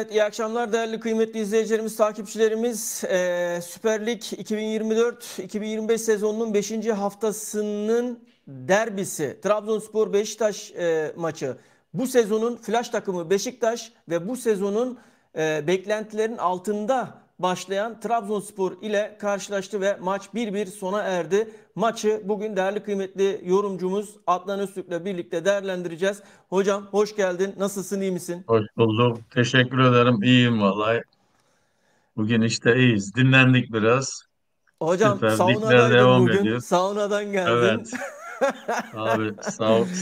Evet, iyi akşamlar değerli kıymetli izleyicilerimiz, takipçilerimiz. Süper Lig 2024-2025 sezonunun 5. haftasının derbisi Trabzonspor-Beşiktaş maçı. Bu sezonun flash takımı Beşiktaş ve bu sezonun beklentilerin altında başlayan Trabzonspor ile karşılaştı ve maç 1-1 sona erdi. Maçı bugün değerli kıymetli yorumcumuz Adnan Öztürk'le birlikte değerlendireceğiz. Hocam hoş geldin. Nasılsın, iyi misin? Hoş bulduk. Teşekkür ederim. İyiyim vallahi. Bugün işte iyiyiz. Dinlendik biraz. Hocam Süper. Ligler saunadaydın devam bugün. ediyor. Saunadan geldin. Evet. Abi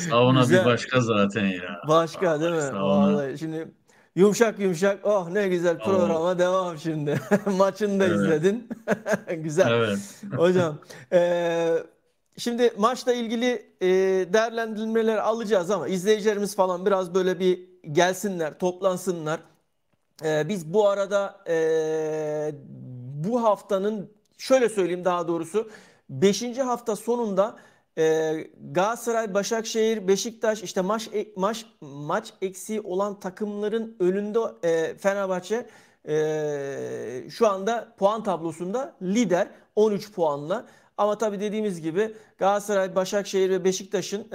sauna bir Güzel. başka zaten ya. Başka değil Vallahi mi? sauna. Vallahi şimdi yumuşak yumuşak. Oh ne güzel Oo, programa devam şimdi. Maçını da evet. izledin. Güzel. Evet. Hocam şimdi maçla ilgili değerlendirmeler alacağız ama izleyicilerimiz falan biraz böyle bir gelsinler, toplansınlar. Biz bu arada bu haftanın şöyle söyleyeyim daha doğrusu beşinci hafta sonunda Galatasaray, Başakşehir, Beşiktaş işte maç eksiği olan takımların önünde Fenerbahçe şu anda puan tablosunda lider 13 puanla. Ama tabii dediğimiz gibi Galatasaray, Başakşehir ve Beşiktaş'ın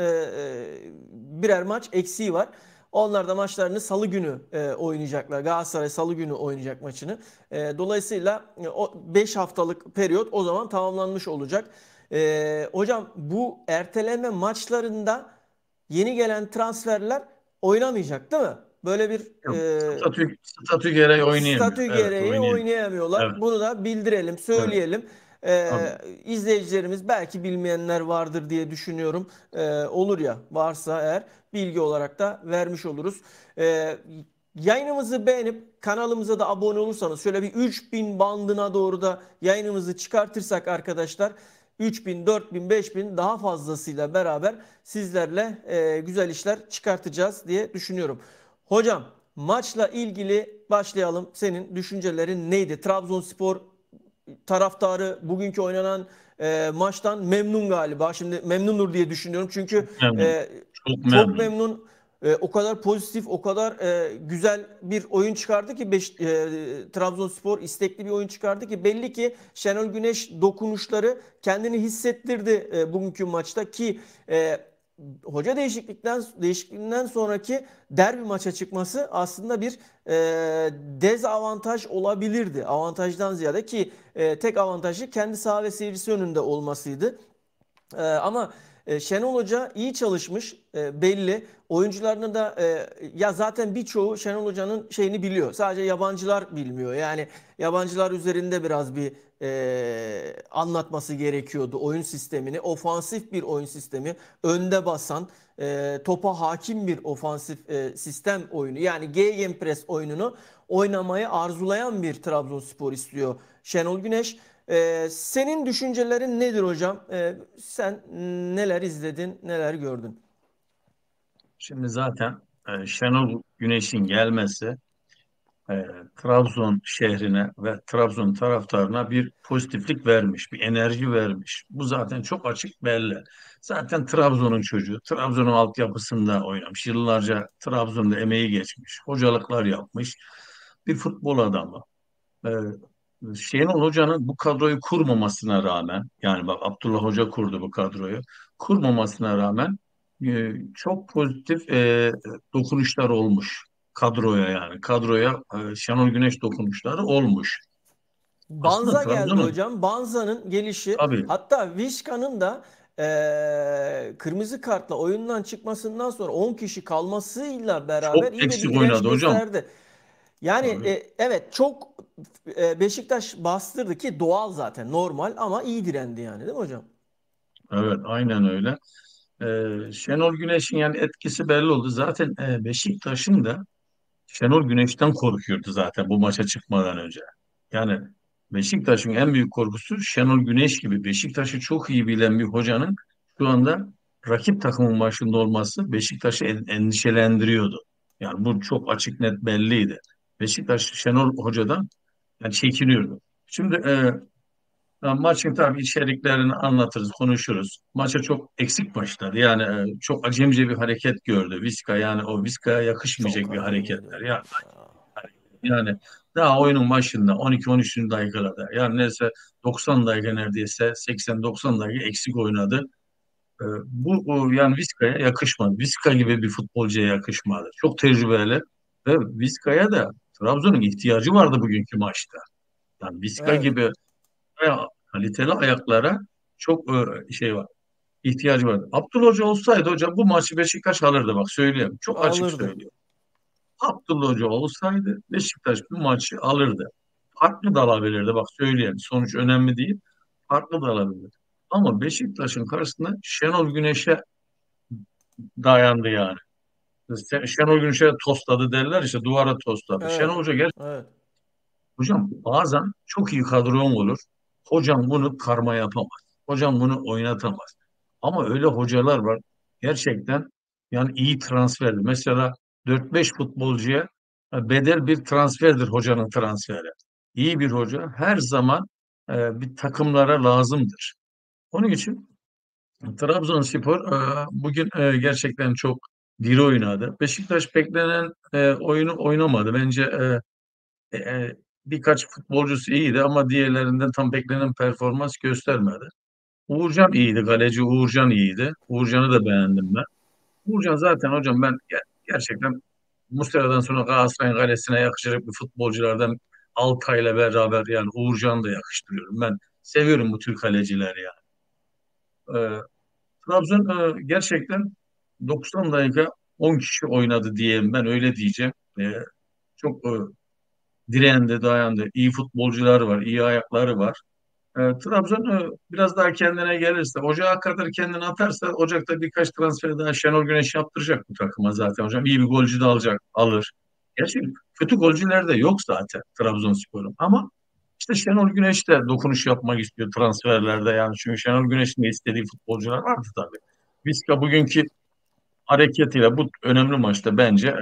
birer maç eksiği var. Onlar da maçlarını Salı günü oynayacaklar. Galatasaray Salı günü oynayacak maçını. Dolayısıyla o 5 haftalık periyot o zaman tamamlanmış olacak. Hocam bu erteleme maçlarında yeni gelen transferler oynamayacak değil mi? Böyle bir Yok, e, statü gereği oynayamıyor. statü Evet, gereği oynayamıyor. oynayamıyorlar. Evet. Bunu da bildirelim, Evet. söyleyelim. Tabii. İzleyicilerimiz belki bilmeyenler vardır diye düşünüyorum. Olur ya varsa eğer bilgi olarak da vermiş oluruz. Ee, Yayınımızı beğenip kanalımıza da abone olursanız şöyle bir 3000 bandına doğru da yayınımızı çıkartırsak arkadaşlar 3000, 4000, 5000 daha fazlasıyla beraber sizlerle güzel işler çıkartacağız diye düşünüyorum. Hocam maçla ilgili başlayalım. Senin düşüncelerin neydi? Trabzonspor taraftarı bugünkü oynanan maçtan memnun galiba. Şimdi memnundur diye düşünüyorum. Çünkü Çok memnun. Çok çok memnun. memnun. O kadar pozitif, o kadar güzel bir oyun çıkardı ki Trabzonspor istekli bir oyun çıkardı ki belli ki Şenol Güneş dokunuşları kendini hissettirdi bugünkü maçta ki hoca değişikliğinden sonraki derbi maça çıkması aslında bir dezavantaj olabilirdi. Avantajdan ziyade ki tek avantajı kendi saha ve seyircisi önünde olmasıydı. Ama Şenol Hoca iyi çalışmış belli. Oyuncularını da ya zaten birçoğu Şenol Hoca'nın şeyini biliyor. Sadece yabancılar bilmiyor. Yani yabancılar üzerinde biraz bir anlatması gerekiyordu oyun sistemini. Ofansif bir oyun sistemi, önde basan, topa hakim bir ofansif sistem oyunu. Yani Gegenpress oyununu oynamayı arzulayan bir Trabzonspor istiyor Şenol Güneş. Senin düşüncelerin nedir hocam? Sen neler izledin, neler gördün? Şimdi zaten Şenol Güneş'in gelmesi e, Trabzon şehrine ve Trabzon taraftarına bir pozitiflik vermiş, bir enerji vermiş. Bu zaten çok açık belli. Zaten Trabzon'un çocuğu, Trabzon'un altyapısında oynamış. Yıllarca Trabzon'da emeği geçmiş, hocalıklar yapmış bir futbol adamı. E, Şenol Hoca'nın bu kadroyu kurmamasına rağmen, yani bak Abdullah Hoca kurdu bu kadroyu, kurmamasına rağmen çok pozitif dokunuşlar olmuş kadroya yani. Kadroya Şenol Güneş dokunuşları olmuş. Aslında Banza geldi Trabzon'un hocam. Banza'nın gelişi tabii hatta Vişka'nın da kırmızı kartla oyundan çıkmasından sonra 10 kişi kalmasıyla beraber çok iyi de bir eksik direnç oynadı hocam. gösterdi. Yani Tabii. evet çok Beşiktaş bastırdı ki doğal zaten normal ama iyi direndi yani değil mi hocam? Evet, aynen öyle. Şenol Güneş'in yani etkisi belli oldu. Zaten Beşiktaş'ın da Şenol Güneş'ten korkuyordu zaten bu maça çıkmadan önce. Yani Beşiktaş'ın en büyük korkusu Şenol Güneş gibi Beşiktaş'ı çok iyi bilen bir hocanın şu anda rakip takımın başında olması Beşiktaş'ı endişelendiriyordu. Yani bu çok açık net belliydi. Beşiktaş Şenol Hoca'dan yani çekiniyordu. Şimdi maçın tabii içeriklerini anlatırız, konuşuruz. Maça çok eksik başladı. Yani çok acemice bir hareket gördü Vizca. Yani o Vizca'ya Çok yakışmayacak bir acemiydi hareketler. hocam Ya ya. Yani daha oyunun başında 12-13. dakikalarda yani neredeyse 90 dakika neredeyse 80-90 dakika eksik oynadı. Yani Vizca'ya yakışmadı. Vizca gibi bir futbolcuya yakışmadı. Çok tecrübeli ve Vizca'ya da Trabzon'un ihtiyacı vardı bugünkü maçta. Yani Vizca Evet, gibi kaliteli ayaklara çok şey var. İhtiyacı vardı. Abdullah Hoca olsaydı hocam bu maçı Beşiktaş alırdı, bak söyleyeyim. Çok açık alırdı. söylüyorum. Abdullah Hoca olsaydı Beşiktaş bu maçı alırdı. Farklı da alabilirdi, bak söyleyeyim. Sonuç önemli değil. Farklı da alabilirdi. Ama Beşiktaş'ın karşısında Şenol Güneş'e dayandı yani. Şenol Güneş'e tosladı derler, işte duvara tosladı. Evet, Şenol Hoca gel evet. hocam, bazen çok iyi kadron olur. Hocam bunu karma yapamaz. Hocam bunu oynatamaz. Ama öyle hocalar var. Gerçekten yani iyi transferdi. Mesela 4-5 futbolcuya bedel bir transferdir hocanın transferi. İyi bir hoca her zaman bir takımlara lazımdır. Onun için Trabzonspor bugün gerçekten çok diri oynadı. Beşiktaş beklenen oyunu oynamadı. Bence birkaç futbolcusu iyiydi ama diğerlerinden tam beklenen performans göstermedi. Uğurcan iyiydi. Kaleci Uğurcan iyiydi. Uğurcan'ı da beğendim ben. Uğurcan zaten hocam, ben gerçekten Muslera'dan sonra Galatasaray'ın kalesine yakışacak bir futbolculardan, Altay'la beraber yani Uğurcan'ı da yakıştırıyorum. Ben seviyorum bu tür kalecileri ya. Trabzon gerçekten 90 dakika 10 kişi oynadı diyeyim, ben öyle diyeceğim. Çok direndi, dayandı. İyi futbolcular var, iyi ayakları var. Trabzon biraz daha kendine gelirse, Ocağa kadar kendini atarsa, Ocak'ta birkaç transfer daha Şenol Güneş yaptıracak bu takıma zaten hocam. İyi bir golcü de alacak, alır. Gerçi kötü golcüler de yok zaten Trabzonspor'un. Ama işte Şenol Güneş de dokunuş yapmak istiyor transferlerde yani. Çünkü Şenol Güneş'in de istediği futbolcular vardı tabii. Vizca bugünkü hareketiyle bu önemli maçta bence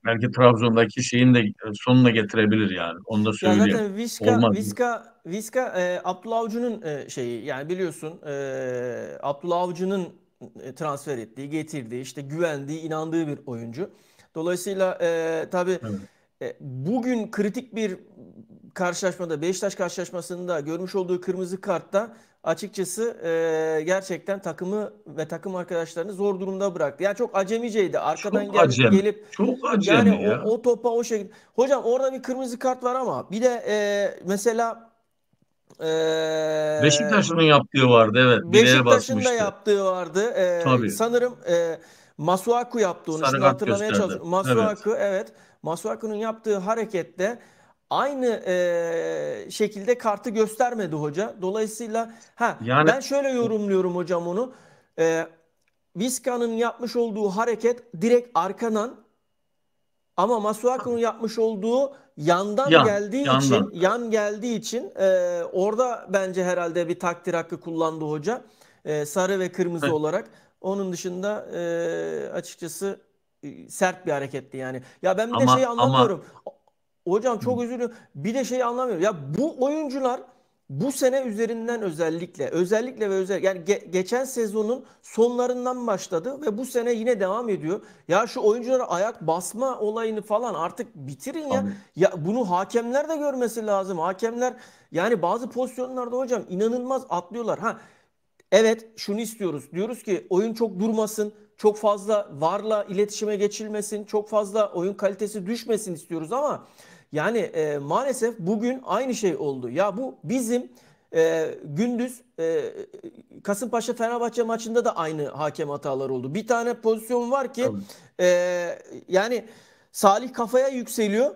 belki Trabzon'daki şeyin de sonuna getirebilir yani. Onu da Ya söyleyeyim. zaten Viska, Olmaz. Viska, Viska Abdullah Avcı'nın şeyi yani biliyorsun Abdullah Avcı'nın transfer ettiği, getirdiği, işte güvendiği, inandığı bir oyuncu. Dolayısıyla tabii Evet. bugün kritik bir karşılaşmada, Beşiktaş karşılaşmasında görmüş olduğu kırmızı kartta açıkçası gerçekten takımı ve takım arkadaşlarını zor durumda bıraktı. Yani çok acemiceydi. Arkadan Çok acemi. gelip Çok yani acemi ya. o topa o şekilde. Hocam orada bir kırmızı kart var ama bir de mesela e, Beşiktaş'ın yaptığı vardı, evet. Bileğe Beşiktaş'ın da basmıştı. yaptığı vardı. Tabii. Sanırım Masuaku yaptı onu. Sarı Şimdi kart hatırlamaya gösterdi. çalışıyorum. Evet. Masuaku, evet. Masuaku'nun yaptığı harekette aynı şekilde kartı göstermedi hoca. Dolayısıyla Yani ben şöyle yorumluyorum hocam onu. E, Vizca'nın yapmış olduğu hareket direkt arkadan, ama Masuaku'nun yapmış olduğu yandan geldiği için, yandan. yan geldiği için orada bence herhalde bir takdir hakkı kullandı hoca. Sarı ve kırmızı Evet. olarak. Onun dışında açıkçası sert bir hareketti yani. Ya ben bir de şeyi Ama anlamıyorum. Hocam çok üzülüyorum. Bir de şeyi anlamıyorum. Ya bu oyuncular bu sene üzerinden özellikle ve yani geçen sezonun sonlarından başladı ve bu sene yine devam ediyor. Ya şu oyunculara ayak basma olayını falan artık bitirin ya. tabii. Ya bunu hakemler de görmesi lazım. Hakemler yani bazı pozisyonlarda hocam inanılmaz atlıyorlar. Evet, şunu istiyoruz. Diyoruz ki oyun çok durmasın, çok fazla VAR'la iletişime geçilmesin, çok fazla oyun kalitesi düşmesin istiyoruz ama yani maalesef bugün aynı şey oldu. Ya bu bizim gündüz Kasımpaşa Fenerbahçe maçında da aynı hakem hataları oldu. Bir tane pozisyon var ki Tabii. e, yani Salih kafaya yükseliyor.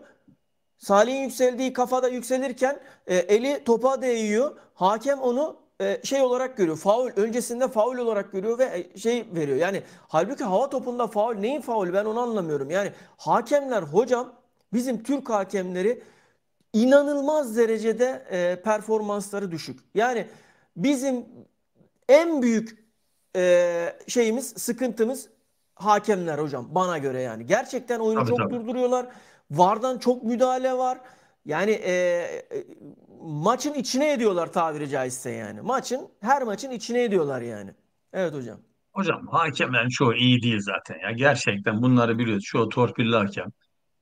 Salih'in yükseldiği kafada yükselirken eli topa değiyor. Hakem onu şey olarak görüyor. Faul öncesinde faul olarak görüyor ve şey veriyor. Yani halbuki hava topunda faul, neyin faulü, ben onu anlamıyorum. Yani hakemler hocam, bizim Türk hakemleri inanılmaz derecede performansları düşük. Yani bizim en büyük şeyimiz, sıkıntımız hakemler hocam bana göre yani. Gerçekten oyunu Tabii çok tabii. durduruyorlar. VAR'dan çok müdahale var. Yani maçın içine ediyorlar tabiri caizse yani. Her maçın içine ediyorlar yani. Evet hocam. Hocam hakemlerin çoğu iyi değil zaten ya. Gerçekten bunları biliyoruz. Çoğu torpilli hakem.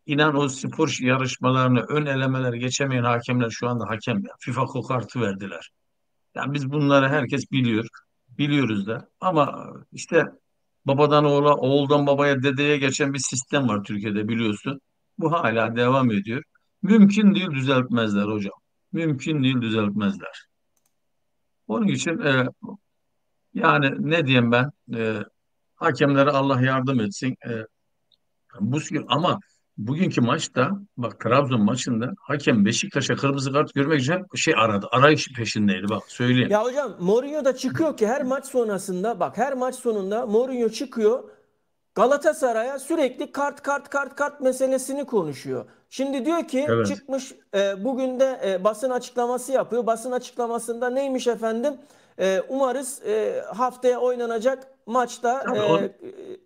İnan o spor yarışmalarını ön elemeleri geçemeyen hakemler şu anda hakem ya. FIFA kokartı verdiler. Yani biz bunları herkes biliyor. Biliyoruz da. Ama işte babadan oğula, oğuldan babaya, dedeye geçen bir sistem var Türkiye'de biliyorsun. Bu hala devam ediyor. Mümkün değil düzeltmezler hocam. Mümkün değil düzeltmezler. Onun için yani ne diyeyim ben? Hakemlere Allah yardım etsin. Bu ama bugünkü maçta bak Trabzon maçında hakem Beşiktaş'a kırmızı kart görmek için hep şey aradı. Arayış peşindeydi bak söyleyeyim. Ya hocam Mourinho da çıkıyor ki her maç sonrasında bak her maç sonunda Mourinho çıkıyor Galatasaray'a sürekli kart kart kart kart meselesini konuşuyor. Şimdi diyor ki Evet. çıkmış bugün de basın açıklaması yapıyor. Basın açıklamasında neymiş efendim? Umarız haftaya oynanacak maçta Tabii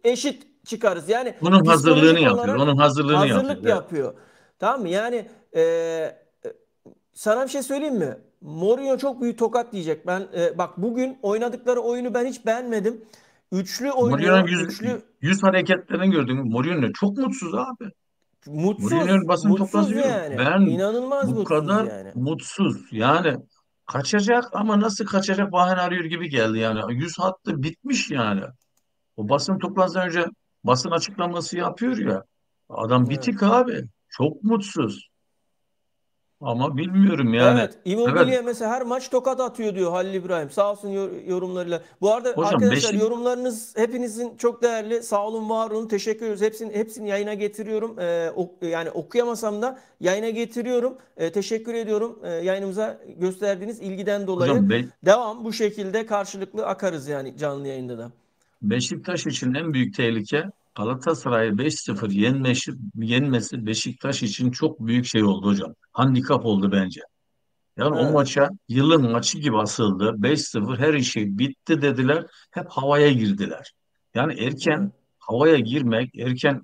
eşit çıkarız. Yani onun hazırlığını psikolojik yapıyor. olarak Onun hazırlığını yapıyor. hazırlık Evet. yapıyor. Tamam mı? Yani sana bir şey söyleyeyim mi? Mourinho çok büyük tokat diyecek. Ben bak bugün oynadıkları oyunu ben hiç beğenmedim. Üçlü Mourinho'nun oynuyor. Üçlü yüz hareketlerini gördüm. Mourinho çok mutsuz abi. mutsuz. Mourinho'nun basın toplantısı Mutsuz görüyorum. yani. Ben İnanılmaz bu mutsuz kadar yani. mutsuz. Yani kaçacak ama nasıl kaçacak bahane arıyor gibi geldi yani. Yüz hattı bitmiş yani. O basın toplantısından önce basın açıklaması yapıyor ya. Adam Evet. bitik abi. Çok mutsuz. Ama bilmiyorum yani. Evet, Evet Immobile mesela her maç tokat atıyor diyor Halil İbrahim. Sağ olsun yorumlarıyla. Bu arada hocam arkadaşlar Beşik yorumlarınız hepinizin çok değerli. Sağ olun, var olun. Teşekkür ediyoruz. Hepsini yayına getiriyorum. Yani okuyamasam da yayına getiriyorum. Teşekkür ediyorum yayınımıza gösterdiğiniz ilgiden dolayı. hocam Devam bu şekilde karşılıklı akarız yani canlı yayında da. Beşiktaş için en büyük tehlike Galatasaray'ı 5-0 yenmesi Beşiktaş için çok büyük şey oldu hocam. Handikap oldu bence. Yani o Evet, maça yılın maçı gibi asıldı. 5-0 her şey bitti dediler. Hep havaya girdiler. Yani evet, erken havaya girmek, erken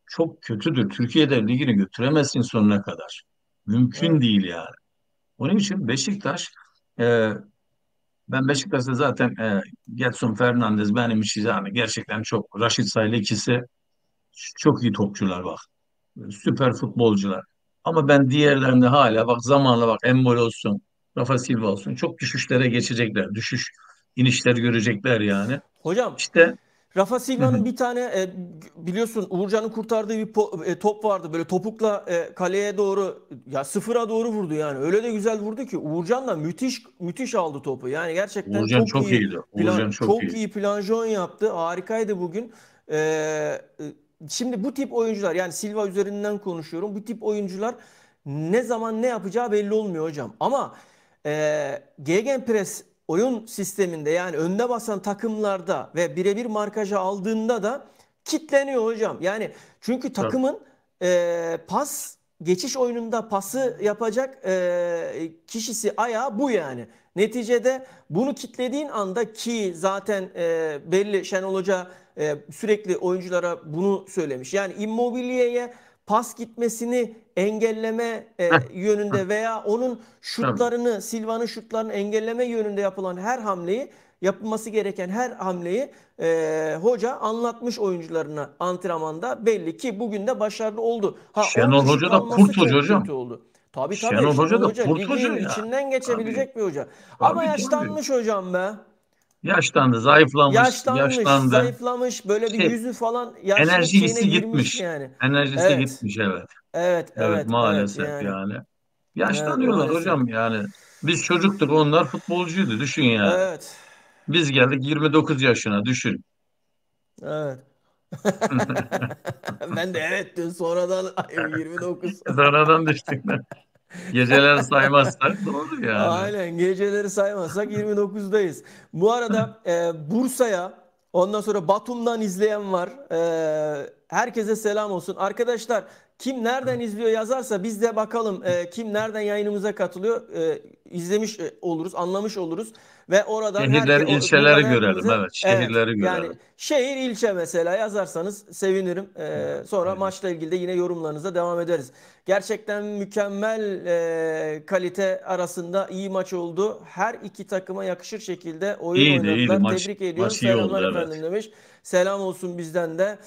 çok kötüdür. Türkiye'de ligini götüremezsin sonuna kadar. Mümkün evet. değil yani. Onun için Beşiktaş e, ben Beşiktaş'ta zaten Gedson Fernandes benim için yani gerçekten çok Raşit Saylı ikisi çok iyi topçular bak. Süper futbolcular. Ama ben diğerlerinde hala bak zamanla bak Embolo olsun, Rafa Silva olsun çok düşüşlere geçecekler. Düşüş, inişler görecekler yani. Hocam İşte Rafa hı hı, Silva'nın bir tane biliyorsun Uğurcan'ın kurtardığı bir top vardı. Böyle topukla kaleye doğru ya sıfıra doğru vurdu yani. Öyle de güzel vurdu ki Uğurcan da müthiş müthiş aldı topu. Yani gerçekten Uğurcan çok çok iyi iyiydi. plan Uğurcan çok çok iyi. iyi planjon yaptı. Harikaydı bugün. E, Şimdi bu tip oyuncular yani Silva üzerinden konuşuyorum. Bu tip oyuncular ne zaman ne yapacağı belli olmuyor hocam. Ama Gegenpress oyun sisteminde yani önde basan takımlarda ve birebir markaja aldığında da kitleniyor hocam. Yani çünkü Tabii. takımın pas geçiş oyununda pası yapacak kişisi ayağı bu yani. Neticede bunu kitlediğin anda ki zaten belli Şenol Hoca sürekli oyunculara bunu söylemiş. Yani Immobile'ye pas gitmesini engelleme Heh, heh, yönünde veya onun tabii. şutlarını, Silva'nın şutlarını engelleme yönünde yapılan her hamleyi, yapılması gereken her hamleyi hoca anlatmış oyuncularına antrenmanda. Belli ki bugün de başarılı oldu. Ha 10 Şenol kişi Hoca da kalması kurt hoca çok hocam. kötü oldu. Tabii tabii Şenol Hoca Şenol da Hoca kurt hoca ligin ya. içinden Tabii. geçebilecek bir hoca. Ama Tabii tabii. yaşlanmış hocam be. Yaşlandı, zayıflamış, Yaşlanmış, yaşlandı. zayıflamış, böyle bir Şey, yüzü falan yaşlılık şeyine enerjisi girmiş gitmiş. yani. Enerjisi Evet. gitmiş evet. Evet, Evet evet, evet maalesef yani. yani. Evet Yaşlanıyorlar maalesef. hocam yani. Biz çocuktuk onlar futbolcuydu düşün yani. Evet. Biz geldik 29 yaşına düşün. Evet. Ben de evet dün sonradan ay, 29. Sonradan düştük. Geceler saymazsak doğru yani. Aynen geceleri saymazsak 29'dayız. Bu arada Bursa'ya ondan sonra Batum'dan izleyen var. Herkese selam olsun. Arkadaşlar kim nereden izliyor yazarsa biz de bakalım kim nereden yayınımıza katılıyor. İzlemiş oluruz, anlamış oluruz. ve oradan Şehirleri, buradan ilçeleri görelim. herkese, Evet, evet, şehirleri yani görelim. şehir ilçe mesela yazarsanız sevinirim. Sonra Evet. maçla ilgili de yine yorumlarınıza devam ederiz. Gerçekten mükemmel kalite arasında iyi maç oldu. Her iki takıma yakışır şekilde oyun İyiydi, iyiydi. oynadılar. Tebrik ediyorum. Maç iyi Selamlar oldu, evet. efendim demiş. Selam olsun bizden de.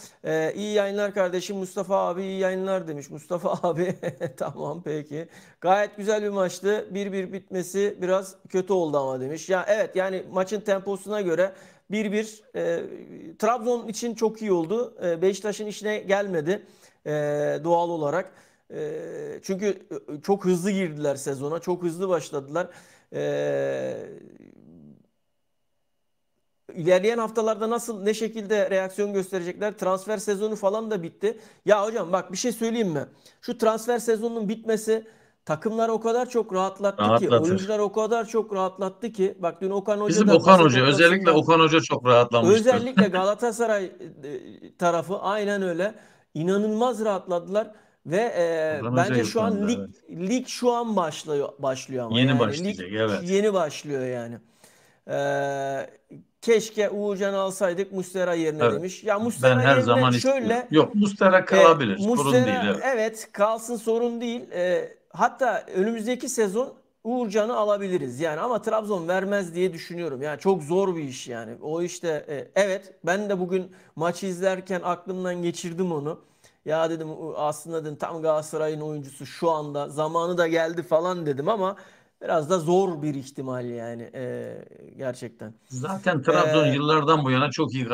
İyi yayınlar kardeşim. Mustafa abi iyi yayınlar demiş. Mustafa abi tamam peki. Gayet güzel bir maçtı. 1-1 bitmesi biraz kötü oldu ama demiş. Ya evet, yani maçın temposuna göre 1-1 Trabzon için çok iyi oldu. Beşiktaş'ın işine gelmedi e, doğal olarak. Çünkü çok hızlı girdiler sezona. Çok hızlı başladılar. E, İlerleyen haftalarda nasıl, ne şekilde reaksiyon gösterecekler? Transfer sezonu falan da bitti. Ya hocam bak, bir şey söyleyeyim mi? Şu transfer sezonunun bitmesi takımlar o kadar çok rahatlattı ki, Rahatlatır. oyuncular o kadar çok rahatlattı ki. Bak dün Okan Hoca Bizim da Okan basın Hoca, özellikle toplantısında, Okan Hoca çok rahatlamıştır. özellikle Galatasaray tarafı aynen öyle, inanılmaz rahatladılar ve Okan Hoca bence şu an yıprandı, lig evet. lig şu an başlıyor ama Yeni yani lig başlayacak, evet. yeni başlıyor yani. Ee, Keşke Uğurcan alsaydık Muslera yerine Evet. demiş. Ya Ben Muslera her yerine zaman istiyorum. şöyle, Yok, Mustera kalabilir. Sorun değil, Muslera evet. evet kalsın, sorun değil. Hatta önümüzdeki sezon Uğurcan'ı alabiliriz yani, ama Trabzon vermez diye düşünüyorum. Yani çok zor bir iş yani. O işte evet, ben de bugün maçı izlerken aklımdan geçirdim onu. Ya dedim, aslında dedim tam Galatasaray'ın oyuncusu şu anda, zamanı da geldi falan dedim, ama biraz da zor bir ihtimal yani gerçekten. Zaten Trabzon E, yıllardan bu yana çok iyi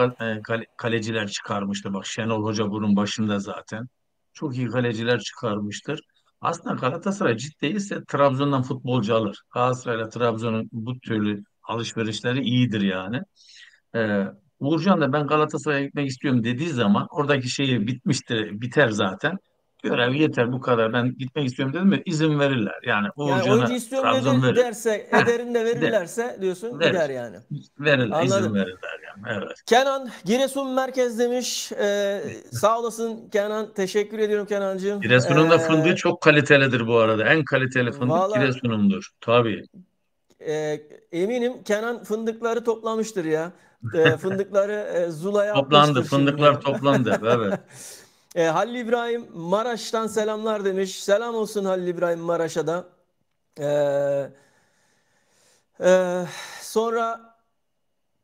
kaleciler çıkarmıştır. Bak, Şenol Hoca bunun başında zaten. Çok iyi kaleciler çıkarmıştır. Aslında Galatasaray ciddi ise Trabzon'dan futbolcu alır. Galatasaray'la Trabzon'un bu türlü alışverişleri iyidir yani. Ee, Uğurcan da ben Galatasaray'a gitmek istiyorum dediği zaman oradaki şeyi bitmiştir, biter zaten. Görev yeter, bu kadar. Ben gitmek istiyorum dedim mi izin verirler. Yani Yani oyuncu Uğurcan'a istiyorum Trabzon dedi verir. derse, Heh, ederinde de, verirlerse diyorsun, gider verir. yani. Verirler, izin Anladım. verirler yani. Evet. Kenan Giresun merkez demiş. Sağ olasın Kenan. Teşekkür ediyorum Kenancığım. Giresun'un da fındığı çok kalitelidir bu arada. En kaliteli fındık Valla Giresun'undur. Tabii. eminim Kenan fındıkları toplamıştır ya. Fındıkları Zula'ya Toplandı. atmıştır Fındıklar şimdi. toplandı. Evet. Halil İbrahim Maraş'tan selamlar demiş. Selam olsun Halil İbrahim Maraş'a da. Ee, e, Sonra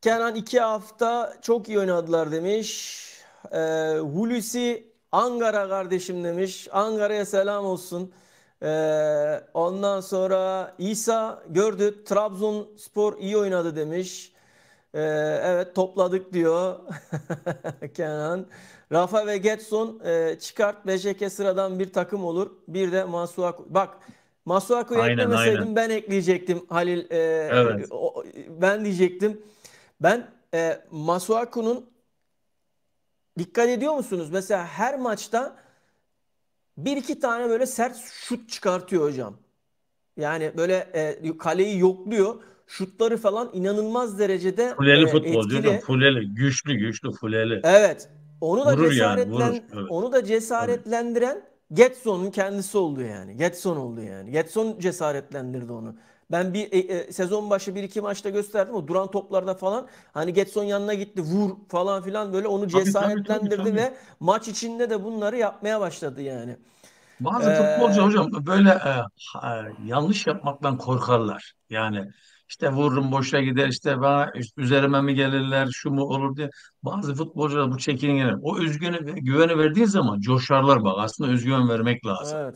Kenan 2 hafta çok iyi oynadılar demiş. Hulusi Ankara kardeşim demiş. Ankara'ya selam olsun. Ondan sonra İsa gördü. Trabzonspor iyi oynadı demiş. Evet, topladık diyor Kenan. Rafa ve Getson çıkart. BJK sıradan bir takım olur. Bir de Masuaku. Bak, Masuaku'yu Aynen, aynen. eklemeseydim ben ekleyecektim Halil. Evet. Ben diyecektim. Ben Masuaku'nun, dikkat ediyor musunuz? Mesela her maçta bir iki tane böyle sert şut çıkartıyor hocam. Yani böyle kaleyi yokluyor. Şutları falan inanılmaz derecede Fuleli futbolcu hocam. etkili. Fuleli. Güçlü, güçlü, fuleli. Evet. Vurur yani, vurur. Evet. Onu da Tabii. cesaretlendiren Getson'un kendisi oldu yani. Getson oldu yani. Getson cesaretlendirdi onu. Ben sezon başı bir iki maçta gösterdim, o duran toplarda falan, hani Getson yanına gitti, vur falan filan, böyle onu Tabii, tabii, tabii, cesaretlendirdi tabii. ve maç içinde de bunları yapmaya başladı yani. Bazı futbolcu Ee, hocam böyle yanlış yapmaktan korkarlar. Yani işte vururum boşa gider, işte bana üzerime mi gelirler, şu mu olur diye. Bazı futbolcular bu çekingen. O özgüveni ve güveni verdiği zaman coşarlar bak. Aslında özgüven vermek lazım. evet.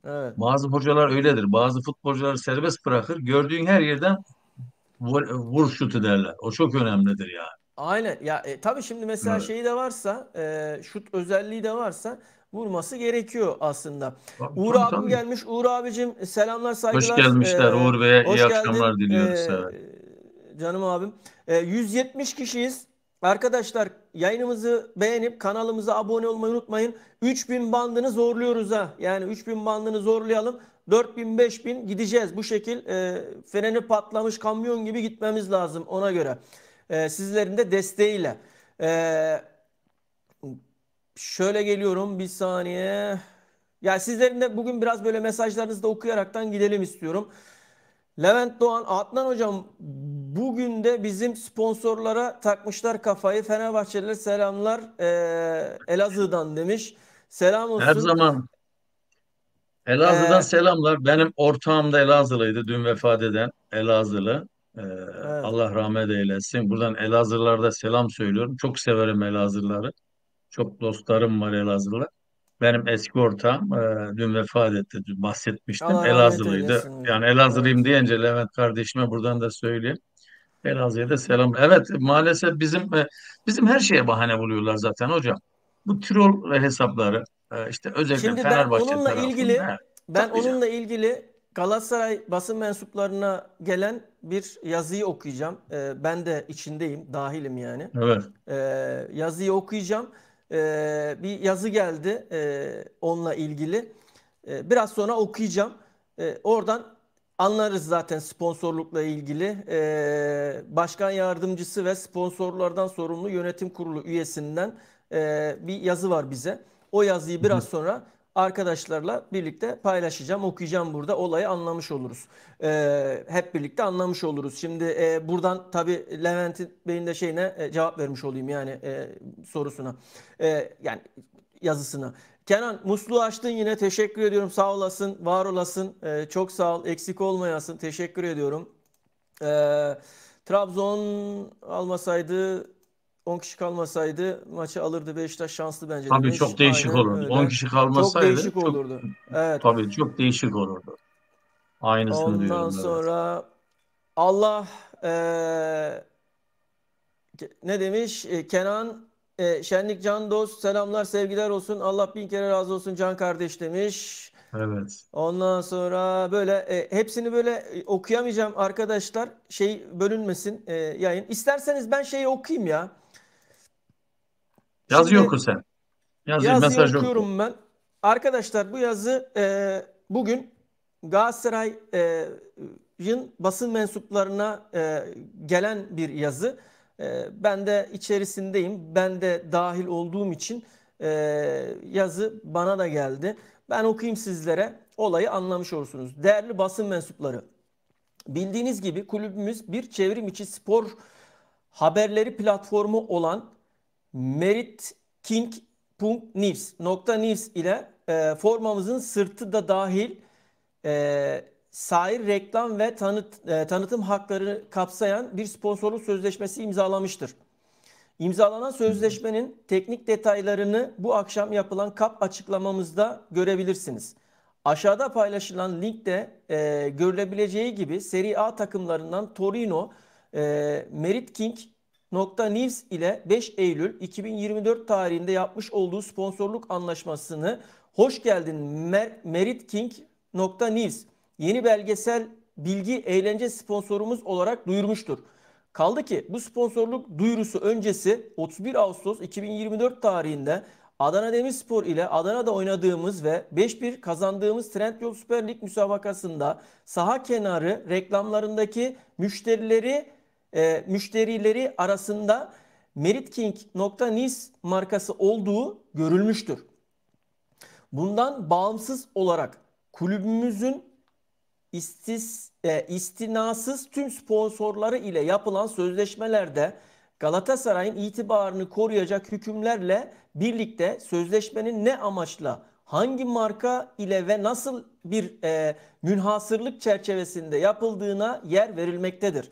Evet. Bazı hocalar öyledir. Bazı futbolcuları serbest bırakır. Gördüğün her yerden vur şutu derler. O çok önemlidir yani. Aynen. Ya tabii şimdi mesela Evet. şeyi de varsa, şut özelliği de varsa vurması gerekiyor aslında. Tabii, Uğur tabii, abim tabii. gelmiş. Uğur abicim selamlar, Hoş saygılar. gelmişler Uğur Bey'e. İyi Hoş akşamlar geldin. diliyoruz. Evet. Canım abim. 170 kişiyiz. Arkadaşlar, yayınımızı beğenip kanalımıza abone olmayı unutmayın. 3000 bandını zorluyoruz ha. Yani 3000 bandını zorlayalım. 4000 5000 gideceğiz. Bu şekil freni patlamış kamyon gibi gitmemiz lazım ona göre. Sizlerin de desteğiyle. Ee, Şöyle geliyorum bir saniye. Ya sizlerin de bugün biraz böyle mesajlarınızı da okuyaraktan gidelim istiyorum. Levent Doğan, Adnan hocam Bugün de bizim sponsorlara takmışlar kafayı. Fenerbahçeliler selamlar Elazığ'dan demiş. Selam Her olsun. zaman Elazığ'dan E, selamlar. Benim ortağım da Elazığlıydı. Dün vefat eden Elazığlı. Ee, evet. Allah rahmet eylesin. Buradan Elazığlılara da selam söylüyorum. Çok severim Elazığlıları. Çok dostlarım var Elazığlı. Benim eski ortağım dün vefat etti. Dün bahsetmiştim. Allah rahmet Elazığlıydı. eylesin Yani hocam. Elazığlıyım Evet. deyince Levent kardeşime buradan da söyleyeyim. Elazığ'a da selam. Evet, maalesef bizim her şeye bahane buluyorlar zaten hocam. Bu troll hesapları işte özellikle Şimdi ben Fenerbahçe onunla tarafında ilgili ben tabii canım. onunla ilgili Galatasaray basın mensuplarına gelen bir yazıyı okuyacağım. Ben de içindeyim, dahilim yani. Evet. Yazıyı okuyacağım. Bir yazı geldi onunla ilgili. Biraz sonra okuyacağım. Oradan anlarız zaten sponsorlukla ilgili. Başkan yardımcısı ve sponsorlardan sorumlu yönetim kurulu üyesinden bir yazı var bize. O yazıyı Hı hı. biraz sonra arkadaşlarla birlikte paylaşacağım, okuyacağım burada. Olayı anlamış oluruz. Hep birlikte anlamış oluruz. Şimdi buradan tabii Levent Bey'in de şeyine cevap vermiş olayım yani sorusuna. Yani yazısına. Kenan musluğu açtın yine teşekkür ediyorum. Sağ olasın, var olasın. Çok sağ ol, eksik olmayasın. Teşekkür ediyorum. Ee, Trabzon almasaydı 10 kişi kalmasaydı maçı alırdı. Beşiktaş şanslı bence Tabii demiş. çok değişik Aynen olurdu. 10 öyle. kişi Çok kalmasaydı değişik çok olurdu. Evet. tabii çok değişik olurdu. Aynısını Ondan diyorum, evet. sonra Allah ne demiş? Kenan Şenlik Can Dost selamlar sevgiler olsun. Allah bin kere razı olsun Can kardeş demiş. Evet. Ondan sonra böyle hepsini böyle okuyamayacağım arkadaşlar. Şey bölünmesin yayın. İsterseniz ben şeyi okuyayım ya. Yazıyor Şimdi oku sen. Yazıyor, yazıyı mesaj oku. okuyorum ben. Arkadaşlar bu yazı bugün Galatasaray'ın basın mensuplarına gelen bir yazı. Ben de içerisindeyim. Ben de dahil olduğum için e, yazı bana da geldi. Ben okuyayım sizlere. Olayı anlamış olursunuz. Değerli basın mensupları. Bildiğiniz gibi kulübümüz bir çevrim içi spor haberleri platformu olan meritking.news ile formamızın sırtı da dahil sair reklam ve tanıtım hakları kapsayan bir sponsorluk sözleşmesi imzalamıştır. İmzalanan sözleşmenin teknik detaylarını bu akşam yapılan KAP açıklamamızda görebilirsiniz. Aşağıda paylaşılan linkte görülebileceği gibi Serie A takımlarından Torino, Meritking.news ile 5 Eylül 2024 tarihinde yapmış olduğu sponsorluk anlaşmasını hoş geldin Meritking.news yeni belgesel bilgi eğlence sponsorumuz olarak duyurmuştur. Kaldı ki bu sponsorluk duyurusu öncesi 31 Ağustos 2024 tarihinde Adana Demirspor ile Adana'da oynadığımız ve 5-1 kazandığımız Trendyol Süper Lig müsabakasında saha kenarı reklamlarındaki müşterileri arasında Meritking.news markası olduğu görülmüştür. Bundan bağımsız olarak kulübümüzün istinasız tüm sponsorları ile yapılan sözleşmelerde Galatasaray'ın itibarını koruyacak hükümlerle birlikte sözleşmenin ne amaçla, hangi marka ile ve nasıl bir münhasırlık çerçevesinde yapıldığına yer verilmektedir.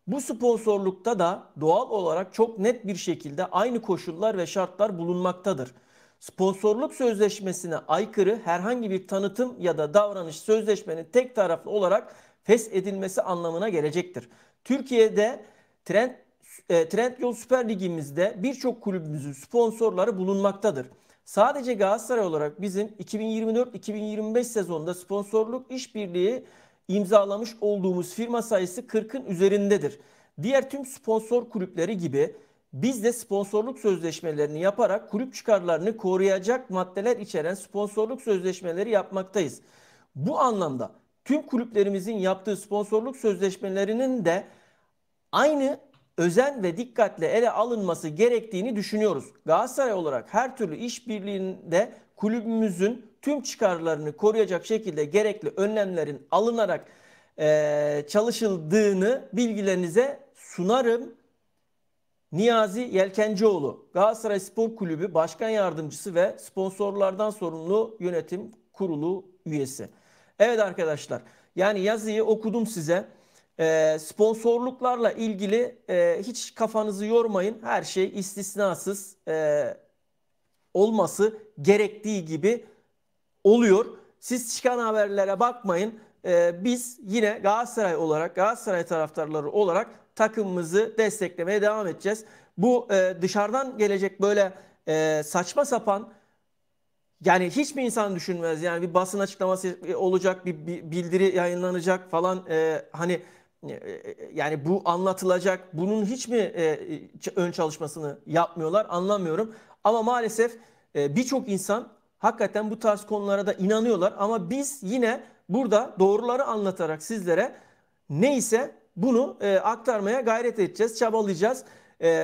Bu sponsorlukta da doğal olarak çok net bir şekilde aynı koşullar ve şartlar bulunmaktadır. Sponsorluk sözleşmesine aykırı herhangi bir tanıtım ya da davranış sözleşmenin tek taraflı olarak feshedilmesi anlamına gelecektir. Türkiye'de Trendyol Süper Ligimizde birçok kulübümüzün sponsorları bulunmaktadır. Sadece Galatasaray olarak bizim 2024-2025 sezonunda sponsorluk işbirliği imzalamış olduğumuz firma sayısı 40'ın üzerindedir. Diğer tüm sponsor kulüpleri gibi biz de sponsorluk sözleşmelerini yaparak kulüp çıkarlarını koruyacak maddeler içeren sponsorluk sözleşmeleri yapmaktayız. Bu anlamda tüm kulüplerimizin yaptığı sponsorluk sözleşmelerinin de aynı özen ve dikkatle ele alınması gerektiğini düşünüyoruz. Galatasaray olarak her türlü işbirliğinde kulübümüzün tüm çıkarlarını koruyacak şekilde gerekli önlemlerin alınarak çalışıldığını bilgilerinize sunarım. Niyazi Yelkencioğlu, Galatasaray Spor Kulübü Başkan Yardımcısı ve sponsorlardan sorumlu yönetim kurulu üyesi. Evet arkadaşlar, yani yazıyı okudum size. Sponsorluklarla ilgili hiç kafanızı yormayın. Her şey istisnasız olması gerektiği gibi oluyor. Siz çıkan haberlere bakmayın. Biz yine Galatasaray olarak, Galatasaray taraftarları olarak takımımızı desteklemeye devam edeceğiz. Bu dışarıdan gelecek böyle saçma sapan, yani hiçbir insan düşünmez. Yani bir basın açıklaması olacak, bir bildiri yayınlanacak falan. Hani yani bu anlatılacak. Bunun hiç mi ön çalışmasını yapmıyorlar? Anlamıyorum. Ama maalesef birçok insan hakikaten bu tarz konulara da inanıyorlar. Ama biz yine burada doğruları anlatarak sizlere neyse bunu aktarmaya gayret edeceğiz, çabalayacağız.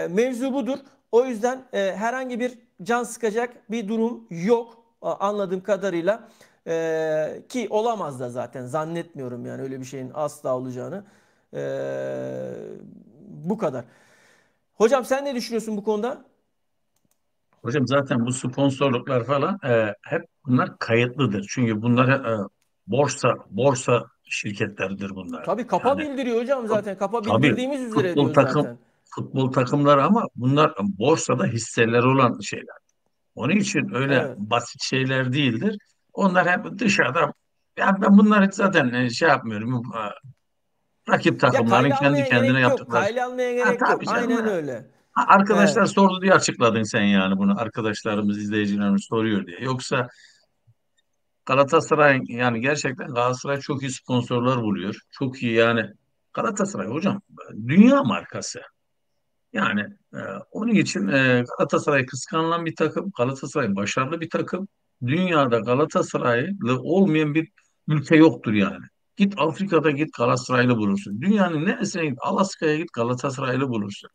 Mevzu budur. O yüzden herhangi bir can sıkacak bir durum yok anladığım kadarıyla. Ki olamaz da zaten, zannetmiyorum yani öyle bir şeyin asla olacağını. Bu kadar. Hocam sen ne düşünüyorsun bu konuda? Hocam zaten bu sponsorluklar falan hep bunlar kayıtlıdır. Çünkü bunlar borsa şirketleridir bunlar. Tabii kapa Yani bildiriyor hocam, zaten kapa tabii bildirdiğimiz üzere futbol diyor takım zaten. futbol takımları ama bunlar borsada hisseleri olan şeyler. Onun için öyle Evet. basit şeyler değildir. Onlar hep dışarıda. Yani ben bunları zaten şey yapmıyorum. Rakip Ya takımların kayda kendi almaya kendine gerek yok. yaptıkları. Kayda almaya Ha, gerek yok. tabii canım. Aynen öyle. Arkadaşlar Evet. sordu diye açıkladın sen yani bunu. Arkadaşlarımız, izleyicilerimiz soruyor diye. Yoksa Galatasaray yani gerçekten Galatasaray çok iyi sponsorlar buluyor. Çok iyi yani. Galatasaray hocam dünya markası. Yani e, onun için Galatasaray kıskanılan bir takım. Galatasaray başarılı bir takım. Dünyada Galatasaraylı olmayan bir ülke yoktur yani. Git Afrika'da git Galatasaraylı bulursun. Dünyanın neresine git Alaska'ya git Galatasaraylı bulursun.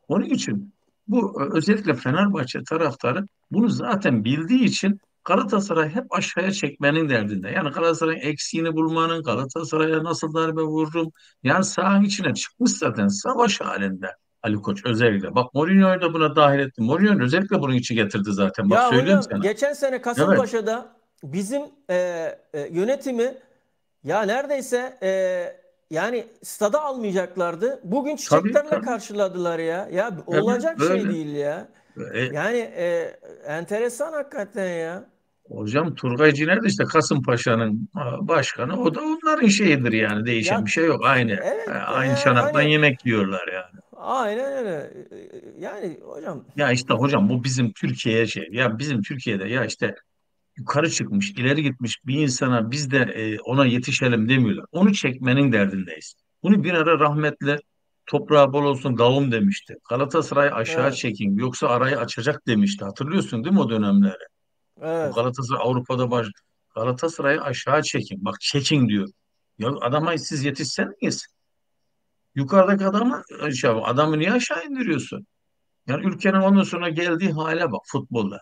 Onun için bu özellikle Fenerbahçe taraftarı bunu zaten bildiği için Galatasaray hep aşağıya çekmenin derdinde. Yani Galatasaray'ın eksiğini bulmanın, Galatasaray'a nasıl darbe vururum. Yani sahanın içine çıkmış zaten savaş halinde Ali Koç özellikle. Bak Mourinho'yu da buna dahil etti. Mourinho özellikle bunun için getirdi zaten. Bak Ya söyleyeyim hocam sana. geçen sene Evet. Kasımpaşa'da bizim yönetimi ya neredeyse yani stada almayacaklardı. Bugün Tabii çiçeklerle tabii. karşıladılar ya. Ya Evet olacak şey böyle. değil ya. E, Yani enteresan hakikaten ya. Hocam Turgay Ciner de işte Kasımpaşa'nın başkanı. O da onların şeyidir yani. Değişen bir Ya şey yok. evet de Aynı yani çanaktan hani yemek yiyorlar yani. aynen öyle. Yani hocam Ya işte hocam bu bizim Türkiye'ye şey. Ya bizim Türkiye'de ya işte yukarı çıkmış, ileri gitmiş bir insana biz de ona yetişelim demiyorlar. Onu çekmenin derdindeyiz. Bunu bir ara rahmetli toprağı bol olsun davum demişti. Galatasaray aşağı evet, çekin yoksa arayı açacak demişti. Hatırlıyorsun değil mi o dönemleri? Bu evet. Galatasaray Avrupa'da Galatasaray'ı aşağı çekin. Bak çekin diyor. Ya adama siz yetişseniz yukarıdaki adamı adamı niye aşağı indiriyorsun? Yani ülkenin ondan sonra geldiği hale bak futbolda.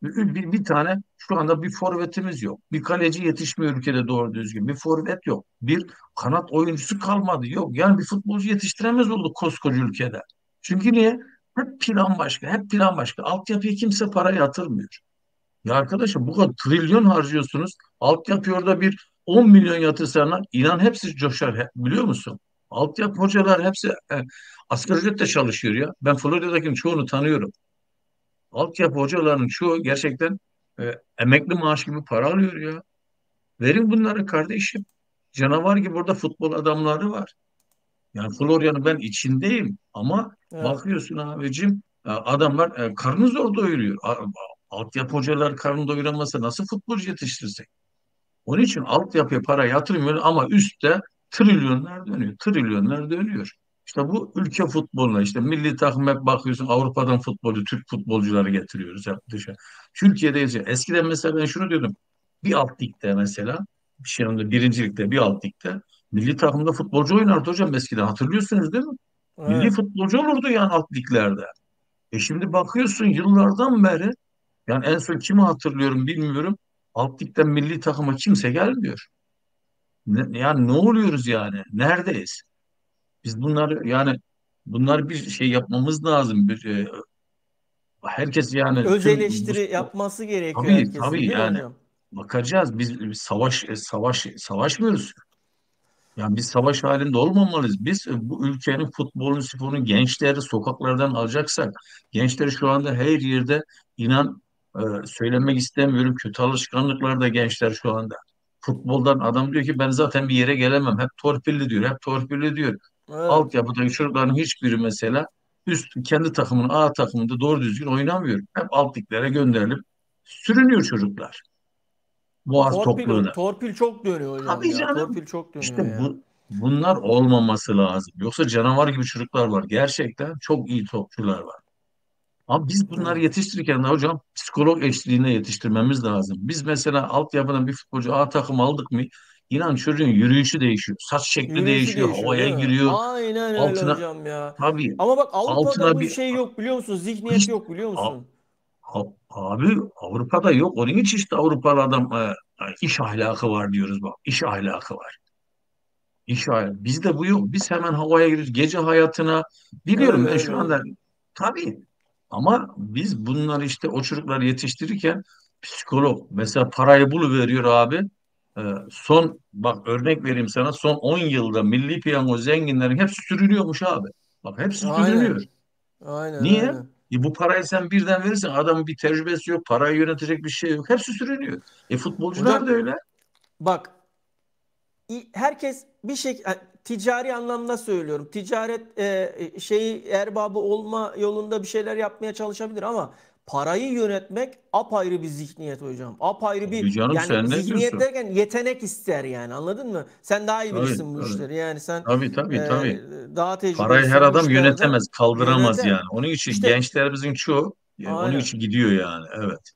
Bir tane şu anda bir forvetimiz yok. Bir kaleci yetişmiyor ülkede doğru düzgün. Bir forvet yok. Bir kanat oyuncusu kalmadı. Yok. Yani bir futbolcu yetiştiremez olduk koskoca ülkede. Çünkü niye? Hep plan başka. Hep plan başka. Altyapıya kimse para yatırmıyor. Ya arkadaşım bu kadar trilyon harcıyorsunuz. Altyapı orada bir 10 milyon yatırsanlar inan hepsi coşar biliyor musun? Altyapı hocalar hepsi asgari ücretle çalışıyor ya. Ben Florya'dakinin çoğunu tanıyorum. Altyapı hocalarının çoğu gerçekten emekli maaş gibi para alıyor ya. Verin bunları kardeşim. Canavar gibi burada futbol adamları var. Yani Florya'nın ben içindeyim ama Evet. bakıyorsun abicim adamlar karnı zor doyuruyor. Altyapı hocalar karnını doyuramasa nasıl futbolcu yetiştirecek? Onun için altyapıya para yatırmıyor ama üstte trilyonlar dönüyor. Trilyonlar dönüyor. İşte bu ülke futboluna işte milli takım hep bakıyorsun Avrupa'dan futbolcu, Türk futbolcuları getiriyoruz hep dışarı. Türkiye'de ise eskiden mesela ben şunu diyordum. Bir alt ligde mesela bir şey yanında birincilikte bir alt ligde milli takımda futbolcu oynardı hocam eskiden hatırlıyorsunuz değil mi? Milli Evet. futbolcu olurdu yani alt liglerde. Şimdi bakıyorsun yıllardan beri yani en son kimi hatırlıyorum bilmiyorum. Alt ligden milli takıma kimse gelmiyor. Yani ne oluyoruz yani? Neredeyiz? Biz bunları yani bunlar bir şey yapmamız lazım. Herkes yani Öz tüm bu eleştiri yapması gerekiyor tabii herkesin, tabii değil mi yani hocam? bakacağız. Biz savaşmıyoruz. Yani biz savaş halinde olmamalıyız. Biz bu ülkenin futbolunu, sporunu, gençleri sokaklardan alacaksak, gençleri şu anda her yerde inan söylemek istemiyorum. Kötü alışkanlıklar da gençler şu anda. Futboldan adam diyor ki ben zaten bir yere gelemem. Hep torpilli diyor. Hep torpilli diyor. Evet. Altyapıdaki çocukların hiçbiri mesela kendi takımının A takımında doğru düzgün oynamıyor. Hep alt liglere gönderilip sürünüyor çocuklar. Boğaz Torpil, tokluğuna. torpil çok dönüyor hocam Tabii ya. canım. Torpil çok İşte dönüyor ya. bunlar olmaması lazım. Yoksa canavar gibi çocuklar var. Gerçekten çok iyi topçular var. Ama biz bunları Evet. yetiştirirken de hocam psikolog eşliğinde yetiştirmemiz lazım. Biz mesela altyapıdan bir futbolcu A takım aldık mı İnan çocuğun yürüyüşü değişiyor. Saç şekli Yürüyüşü değişiyor. değişiyor Havaya değil mi? giriyor. Aynen öyle Altına hocam ya. tabii Ama bak Avrupa'da altına bu bir şey yok biliyor musun? Zihniyet hiç yok biliyor a- musun? abi Avrupa'da yok. Onun için işte Avrupalı adam iş ahlakı var diyoruz bak. İş ahlakı var. İnşallah. Bizde bu yok. Biz hemen havaya giriyoruz. Gece hayatına biliyorum Öyle ben öyle şu anda öyle. tabii ama biz bunları işte o çocukları yetiştirirken psikolog mesela parayı buluveriyor abi. Son bak örnek vereyim sana son 10 yılda Milli Piyango zenginlerin hepsi sürünüyormuş abi. Bak hepsi Aynen. sürünüyor. Aynen Niye? aynen. Bu parayı sen birden verirsen adamın bir tecrübesi yok, parayı yönetecek bir şey yok. Hepsi sürünüyor. Futbolcular da Hocam öyle. bak herkes bir şey ticari anlamda söylüyorum. Ticaret şeyi erbabı olma yolunda bir şeyler yapmaya çalışabilir ama parayı yönetmek apayrı bir zihniyet hocam. Apayrı Tabii bir canım yani sen ne zihniyet diyorsun? derken yetenek ister yani anladın mı? Sen daha iyi Tabii bilirsin bu tabii. işleri. Yani sen Tabii tabii e, tabii. daha Parayı her tecrübelisin bu adam işlerde. yönetemez, kaldıramaz Yönetem. yani. Onun için İşte gençlerimizin çoğu onun aynen. için gidiyor yani. Evet.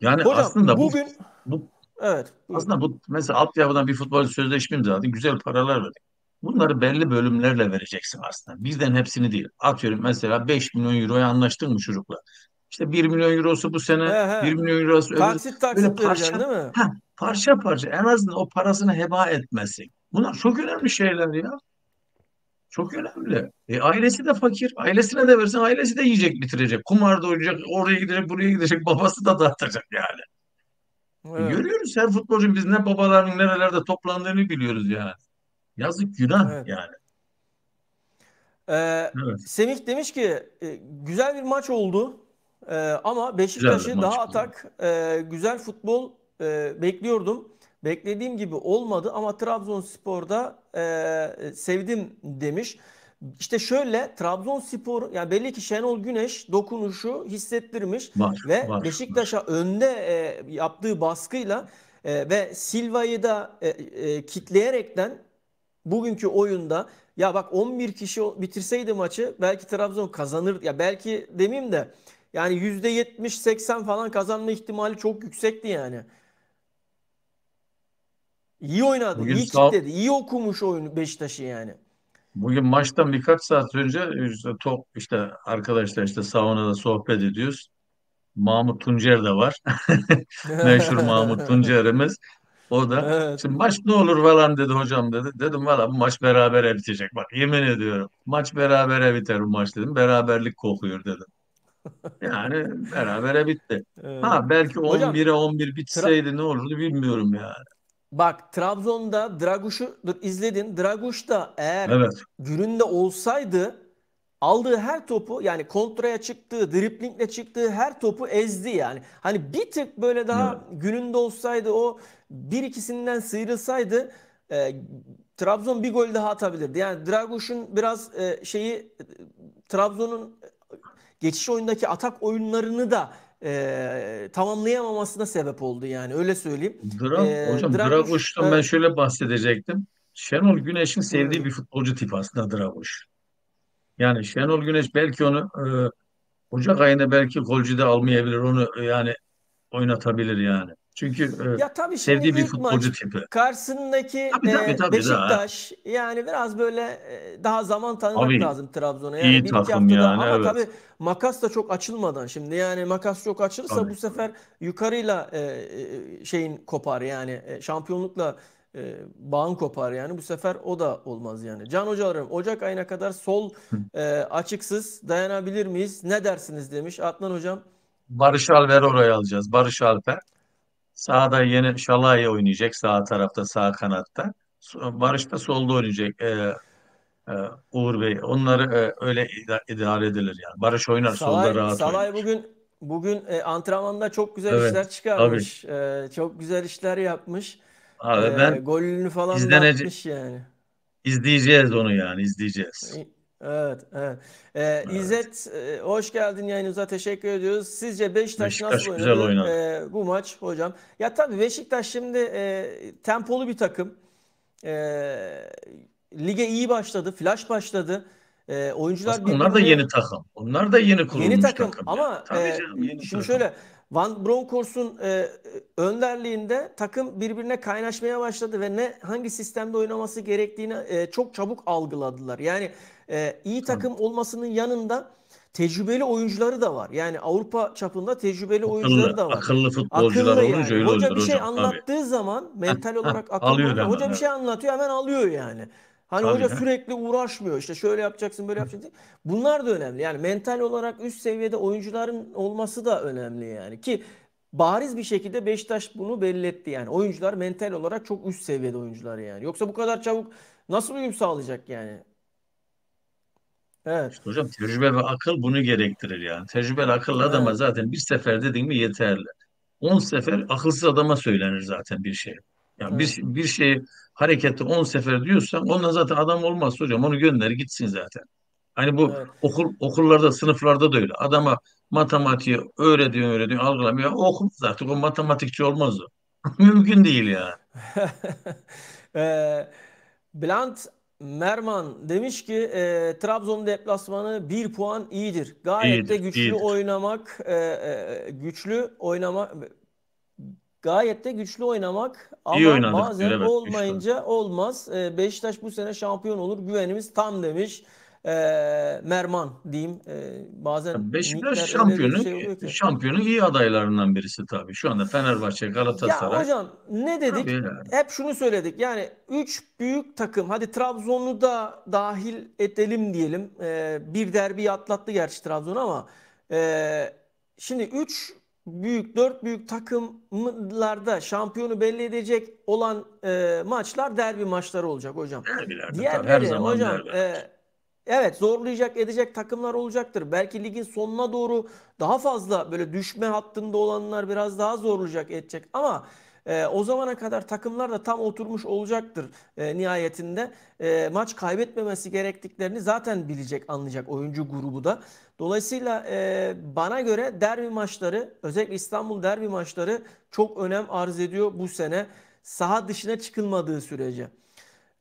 Yani Hocam aslında bugün bu evet buyurun. aslında bu mesela altyapıdan bir futbolcu sözleşme imzaladın, güzel paralar verdin. Bunları belli bölümlerle vereceksin aslında. Birden hepsini değil. Atıyorum mesela 5 milyon euroya anlaştın mı çocukla? İşte 1 milyon eurosu bu He sene, 1 he. milyon eurosu öbür Taksit böyle taksit vereceksin parça değil mi? parça parça en azından o parasını heba etmesin. Bunlar çok önemli şeyler ya. Çok önemli. Ailesi de fakir. Ailesine de versen ailesi de yiyecek bitirecek. Kumarda oynayacak, oraya gidecek, buraya gidecek. Babası da dağıtacak yani. Evet. Görüyoruz her futbolcu biz ne babaların nerelerde toplandığını biliyoruz yani. Yazık günah Evet. yani. Ee, Evet. Semih demiş ki güzel bir maç oldu. Ama Güzel bir Beşiktaş'ı maç. daha Güzel. atak güzel futbol bekliyordum. Beklediğim gibi olmadı ama Trabzonspor'da sevdim demiş. İşte şöyle Trabzonspor yani belli ki Şenol Güneş dokunuşu hissettirmiş Var, ve var, var. Beşiktaş'a önde yaptığı baskıyla ve Silva'yı da kitleyerekten bugünkü oyunda ya bak 11 kişi bitirseydi maçı belki Trabzon kazanır. Ya belki demeyeyim de yani %70-80 falan kazanma ihtimali çok yüksekti yani. İyi oynadı, Bugün iyi sağ kitledi, iyi okumuş oyunu Beşiktaş'ı yani. Bugün maçtan birkaç saat önce işte top işte arkadaşlar işte saunada sohbet ediyoruz. Mahmut Tuncer de var. Meşhur Mahmut Tuncer'imiz. O da Evet. şimdi maç ne olur falan dedi hocam dedi. Dedim valla bu maç berabere bitecek bak yemin ediyorum. Maç berabere biter bu maç dedim. Beraberlik kokuyor dedim. Yani berabere bitti. Evet. Ha belki Hocam 11'e 11 Tra- bitseydi ne olurdu bilmiyorum yani. bak Trabzon'da Draguş'u izledin. Draguş da eğer Evet. gününde olsaydı aldığı her topu yani kontraya çıktığı, driplingle çıktığı her topu ezdi yani. Hani bir tık böyle Evet. daha gününde olsaydı o bir ikisinden sıyrılsaydı Trabzon bir gol daha atabilirdi. Yani Draguş'un biraz Trabzon'un geçiş oyundaki atak oyunlarını da tamamlayamamasına sebep oldu yani öyle söyleyeyim. Hocam Draguş Dragoş'tan ben şöyle bahsedecektim. Şenol Güneş'in sevdiği buyurun. bir futbolcu tipi aslında Dragoş. Yani Şenol Güneş belki onu Ocak ayında belki golcü de almayabilir onu yani oynatabilir yani. Çünkü Ya tabii şimdi sevdiği bir ilk futbolcu maç tipi. karşısındaki Tabii daha. Beşiktaş yani biraz böyle daha zaman tanımak Abi lazım Trabzon'a. Yani iyi bir iki takım haftada yani ama evet. tabii makas da çok açılmadan şimdi yani makas çok açılırsa Tabii bu tabii. sefer yukarıyla şeyin kopar yani şampiyonlukla bağın kopar yani. Bu sefer o da olmaz yani. Can hocalarım, Ocak ayına kadar sol açıksız dayanabilir miyiz? Ne dersiniz demiş. Adnan hocam. Barış Alper'i oraya alacağız. Barış Alper. Sağda yeni Şalai oynayacak. Sağ tarafta, sağ kanatta. Barış da solda oynayacak. E, Uğur Bey. Onları öyle idare edilir yani. Barış oynar. Solda rahat Salay oynar. bugün antrenmanda çok güzel Evet. işler Tabii. çıkarmış. Çok güzel işler yapmış. Abi ben Golünü falan da izlenece atmış yani. izleyeceğiz onu yani. İzleyeceğiz. Evet, evet. Evet. İzzet, hoş geldin yayınımıza. Teşekkür ediyoruz. Sizce Beşiktaş nasıl Beşiktaş güzel oynadı oynadı. bu maç hocam? Ya tabii Beşiktaş şimdi tempolu bir takım. E, Lige iyi başladı, flash başladı. Oyuncular Aslında onlar da yeni birbirine takım. Onlar da yeni yeni kurulmuş takım takım yani. ama Tabii canım yeni şimdi takım. şöyle Van Bronckhorst'un önderliğinde takım birbirine kaynaşmaya başladı ve hangi sistemde oynaması gerektiğini çok çabuk algıladılar. Yani iyi Tabii. takım olmasının yanında tecrübeli oyuncuları da var. Yani Avrupa çapında tecrübeli oyuncuları Akıllı, da var. akıllı futbolcular Akıllı olunca yani. öyle Hoca oluyor bir şey hocam. Tabii. anlattığı zaman Heh, mental heh, olarak akıllı alıyor oyuncular. hemen. Hoca bir Evet. şey anlatıyor hemen alıyor yani. Hani Tabii. hoca Heh. sürekli uğraşmıyor. İşte şöyle yapacaksın, böyle yapacaksın. Bunlar da önemli. Yani mental olarak üst seviyede oyuncuların olması da önemli yani. Ki bariz bir şekilde Beşiktaş bunu belli etti yani. Oyuncular mental olarak çok üst seviyede oyuncular yani. Yoksa bu kadar çabuk nasıl uyum sağlayacak yani? Evet. İşte hocam tecrübe ve akıl bunu gerektirir yani. Tecrübeli akıllı adama Evet. zaten bir sefer dedin mi yeterli. 10 sefer akılsız adama söylenir zaten bir şey. Yani Evet. bir şeyi harekette 10 sefer diyorsan ondan zaten adam olmaz hocam. Onu gönder gitsin zaten. Hani bu Evet. okullarda, sınıflarda da öyle. Adama matematiği öğretiyor, algılamıyor. O okumaz artık. O matematikçi olmaz o. Mümkün değil yani. Eee Bülent Merman demiş ki Trabzon deplasmanı bir puan iyidir. Gayet de İyidir, iyidir. gayet de güçlü oynamak İyi ama oynadık diyor. bazen Evet, güçlü. olmayınca olmaz. Beşiktaş bu sene şampiyon olur. Güvenimiz tam demiş. Merman diyeyim. Bazen Beşiktaş nickler öyle bir şampiyonun şey oluyor ki. şampiyonun iyi adaylarından birisi tabii. Şu anda Fenerbahçe, Ya Galatasaray hocam ne tabii dedik? yani. Hep şunu söyledik. Yani 3 büyük takım. Hadi Trabzon'u da dahil edelim diyelim. Bir derbi atlattı gerçi Trabzon ama e, şimdi 3 büyük 4 büyük takımlarda şampiyonu belli edecek olan maçlar derbi maçları olacak hocam. Derbilerde tabii her Diğerleri zaman hocam derbiler. evet zorlayacak edecek takımlar olacaktır. Belki ligin sonuna doğru daha fazla böyle düşme hattında olanlar biraz daha zorlayacak edecek. Ama o zamana kadar takımlar da tam oturmuş olacaktır nihayetinde. Maç kaybetmemesi gerektiklerini zaten bilecek, anlayacak oyuncu grubu da. Dolayısıyla bana göre derbi maçları, özellikle İstanbul derbi maçları çok önem arz ediyor bu sene. Saha dışına çıkılmadığı sürece.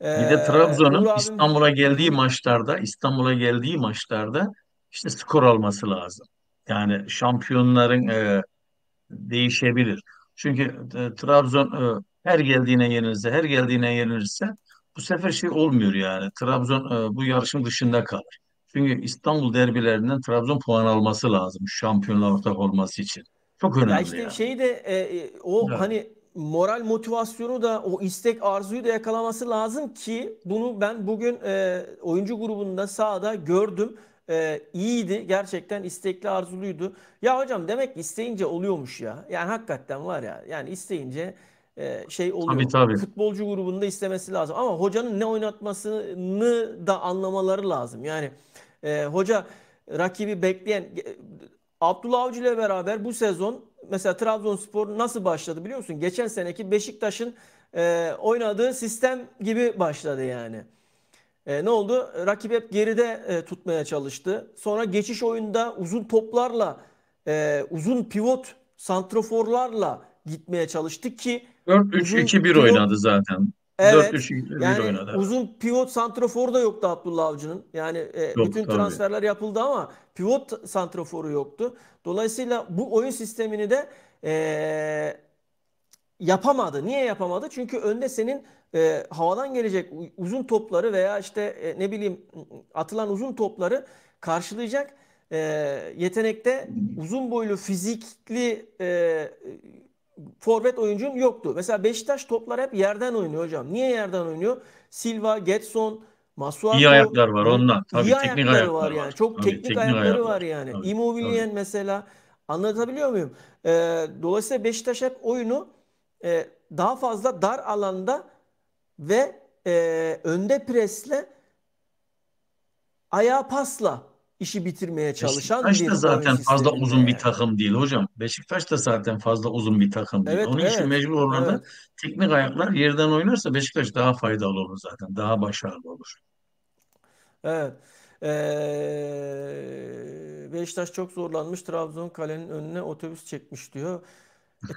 Bir de Uğur Trabzon'un abim. İstanbul'a Hı geldiği hı. maçlarda, İstanbul'a geldiği maçlarda işte skor alması lazım. Yani şampiyonların değişebilir. Çünkü Trabzon her geldiğine yenilirse, her geldiğine yenilirse bu sefer şey olmuyor yani. Trabzon bu yarışın dışında kalır. Çünkü İstanbul derbilerinden Trabzon puan alması lazım şampiyonla ortak olması için. Çok Ya önemli işte yani. şeyi de o Evet. hani moral motivasyonu da o istek arzuyu da yakalaması lazım ki bunu ben bugün oyuncu grubunda sahada gördüm. İyiydi gerçekten istekli arzuluydu. Ya hocam demek ki isteyince oluyormuş ya. Yani hakikaten var ya yani isteyince şey Tabii oluyor. tabii. Futbolcu grubunda istemesi lazım ama hocanın ne oynatmasını da anlamaları lazım. Yani hoca rakibi bekleyen Abdullah Avcı ile beraber bu sezon mesela Trabzonspor nasıl başladı biliyor musun? Geçen seneki Beşiktaş'ın oynadığı sistem gibi başladı yani. Ne oldu? Rakip hep geride tutmaya çalıştı. Sonra geçiş oyunda uzun toplarla, uzun pivot santroforlarla gitmeye çalıştı ki uzun 4-3-2-1 pivot. oynadı zaten. Evet. 4-3-2-1 Yani oynadı. Evet. uzun pivot santroforu da yoktu Abdullah Avcı'nın. Yani Yok bütün tabii. transferler yapıldı ama pivot santroforu yoktu. Dolayısıyla bu oyun sistemini de yapamadı. Niye yapamadı? Çünkü önde senin havadan gelecek uzun topları veya işte ne bileyim atılan uzun topları karşılayacak yetenekte uzun boylu fizikli forvet oyuncun yoktu. Mesela Beşiktaş toplar hep yerden oynuyor hocam. Niye yerden oynuyor? Silva, Getson, İyi Masuaku, ayaklar var ondan. iyi Tabii teknik ayakları var ayaklar yani. var. Çok Tabii teknik teknik ayakları var ayaklar. yani. Tabii tabii. Immobile'nin mesela, anlatabiliyor muyum? Dolayısıyla Beşiktaş hep oyunu daha fazla dar alanda ve önde presle, ayağa pasla işi bitirmeye çalışan Beşiktaş da bir oyun zaten fazla sisteminde uzun bir yani. takım değil hocam. Beşiktaş da zaten fazla uzun bir takım değil. Evet, Onun için evet, mecbur orada evet, teknik ayaklar yerden oynarsa Beşiktaş daha faydalı olur zaten. Daha başarılı olur. evet. Beşiktaş çok zorlanmış. Trabzon kalenin önüne otobüs çekmiş diyor.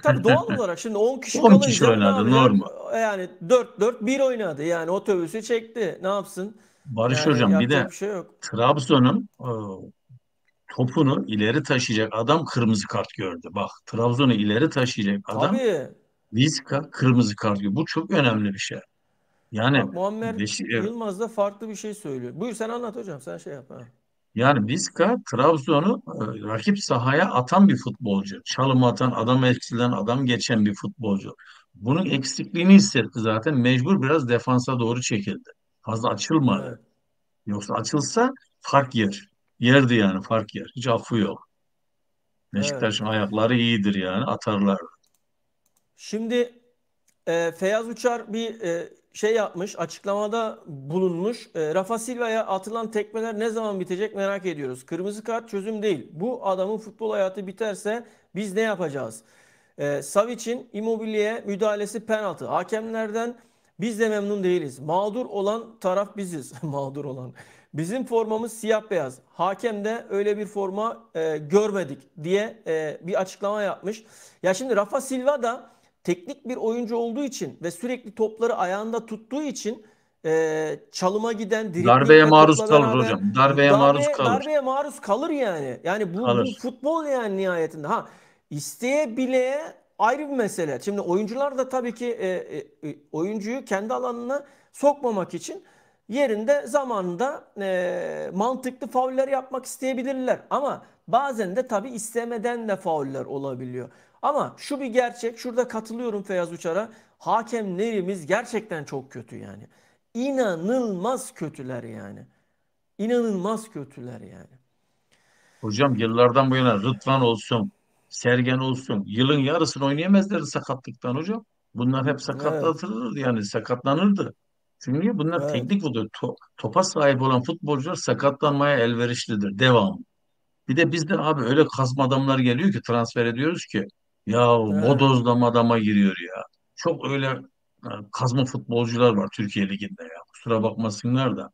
Tabii doğal olarak şimdi 10 kişi 10 kişi kalınca ne oynadı yapacak? normal. Yani 4-4-1 oynadı. Yani otobüsü çekti. Ne yapsın? Barış Yani hocam bir de yapacak bir şey yok. Trabzon'un topunu ileri taşıyacak adam kırmızı kart gördü. Bak Trabzon'u ileri taşıyacak adam Tabii. Vizca kırmızı kart gördü. Bu çok önemli bir şey. Yani Bak, Muammer Beşik, Yılmaz da farklı bir şey söylüyor. Buyur sen anlat hocam. Sen şey yap. Ha. yani Vizca Trabzon'u rakip sahaya atan bir futbolcu. Çalım atan, adam eksilen, adam geçen bir futbolcu. Bunun eksikliğini hissetti zaten. Mecbur biraz defansa doğru çekildi. Fazla açılmadı. Evet. Yoksa açılsa fark yer. Yerdi yani fark yer. Hiç affı yok. Evet. Beşiktaş'ın ayakları iyidir yani atarlar. Şimdi Feyyaz Uçar bir şey yapmış, açıklamada bulunmuş. Rafa Silva'ya atılan tekmeler ne zaman bitecek merak ediyoruz. Kırmızı kart çözüm değil. Bu adamın futbol hayatı biterse biz ne yapacağız? Savic'in Immobile'ye müdahalesi penaltı. Hakemlerden biz de memnun değiliz. Mağdur olan taraf biziz. Mağdur olan. Bizim formamız siyah beyaz. Hakem de öyle bir forma görmedik diye bir açıklama yapmış. Ya şimdi Rafa Silva da teknik bir oyuncu olduğu için ve sürekli topları ayağında tuttuğu için çalıma giden, Darbeye driblingle maruz topla kalır beraber hocam. Darbeye maruz kalır. darbeye maruz kalır yani. Yani bu Kalır. futbol yani nihayetinde. Ha, isteye bile ayrı bir mesele. Şimdi oyuncular da tabii ki oyuncuyu kendi alanına sokmamak için yerinde zamanında mantıklı fauller yapmak isteyebilirler. Ama bazen de tabii istemeden de fauller olabiliyor. Ama şu bir gerçek, şurada katılıyorum Feyyaz Uçar'a. Hakemlerimiz gerçekten çok kötü yani. İnanılmaz kötüler yani. İnanılmaz kötüler yani. Hocam yıllardan bu yana Rıdvan olsun, Sergen olsun yılın yarısını oynayamazlardı sakatlıktan hocam. Bunlar hep Evet, sakatlatılırdı yani sakatlanırdı. Çünkü bunlar evet, teknik futbol. Topa sahip olan futbolcular sakatlanmaya elverişlidir. Devam. Bir de bizde abi öyle kazma adamlar geliyor ki transfer ediyoruz ki ya evet, bodozlama adama giriyor ya. Çok öyle kazma futbolcular var Türkiye Ligi'nde ya. Kusura bakmasınlar da.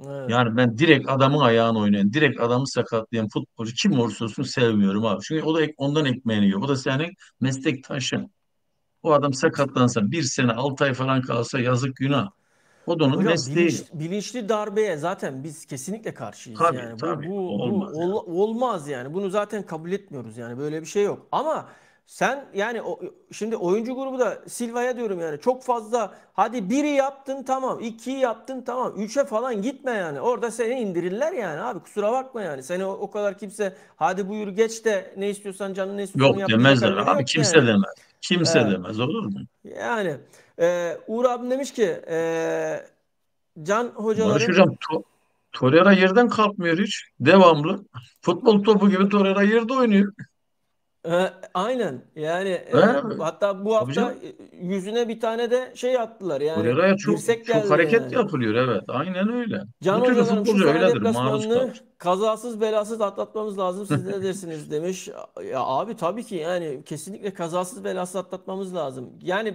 evet. Yani ben direkt adamın ayağını oynayan, direkt adamı sakatlayan futbolcu kim olursa olsun sevmiyorum abi. Çünkü o da ondan ekmeğini yiyor. O da senin meslektaşın. O adam sakatlansa bir sene 6 ay falan kalsa yazık günah. O da onun Hocam mesleği. bilinçli darbeye zaten biz kesinlikle karşıyız. Tabii Yani tabii. Olmaz yani. olmaz yani. Bunu zaten kabul etmiyoruz yani. Böyle bir şey yok. Ama sen yani şimdi oyuncu grubu da Silva'ya diyorum yani çok fazla, hadi biri yaptın tamam, ikiyi yaptın tamam, üçe falan gitme yani. Orada seni indirirler yani abi, kusura bakma yani. Seni o kadar kimse hadi buyur geç de ne istiyorsan, canın ne istiyorsan onu Yok yap diyecek demezler halleri abi yok kimse yani. demez. Kimse Evet. demez olur mu? Yani Uğur abim demiş ki Can Barış hocaların hocam Torreira yerden kalkmıyor hiç. Devamlı. Futbol topu gibi Torreira yerde oynuyor. aynen yani He? hatta bu Tabii hafta canım. yüzüne bir tane de şey attılar yani, Torreira'ya çok dirsek çok geldi hareket yani. yapılıyor evet. Aynen öyle. Can Bu türlü hocalarım şu futbolcu sene öyledir. Maruz deplasmanını kalır. kazasız belasız atlatmamız lazım. Siz ne dersiniz demiş. Ya abi tabii ki yani kesinlikle kazasız belasız atlatmamız lazım. Yani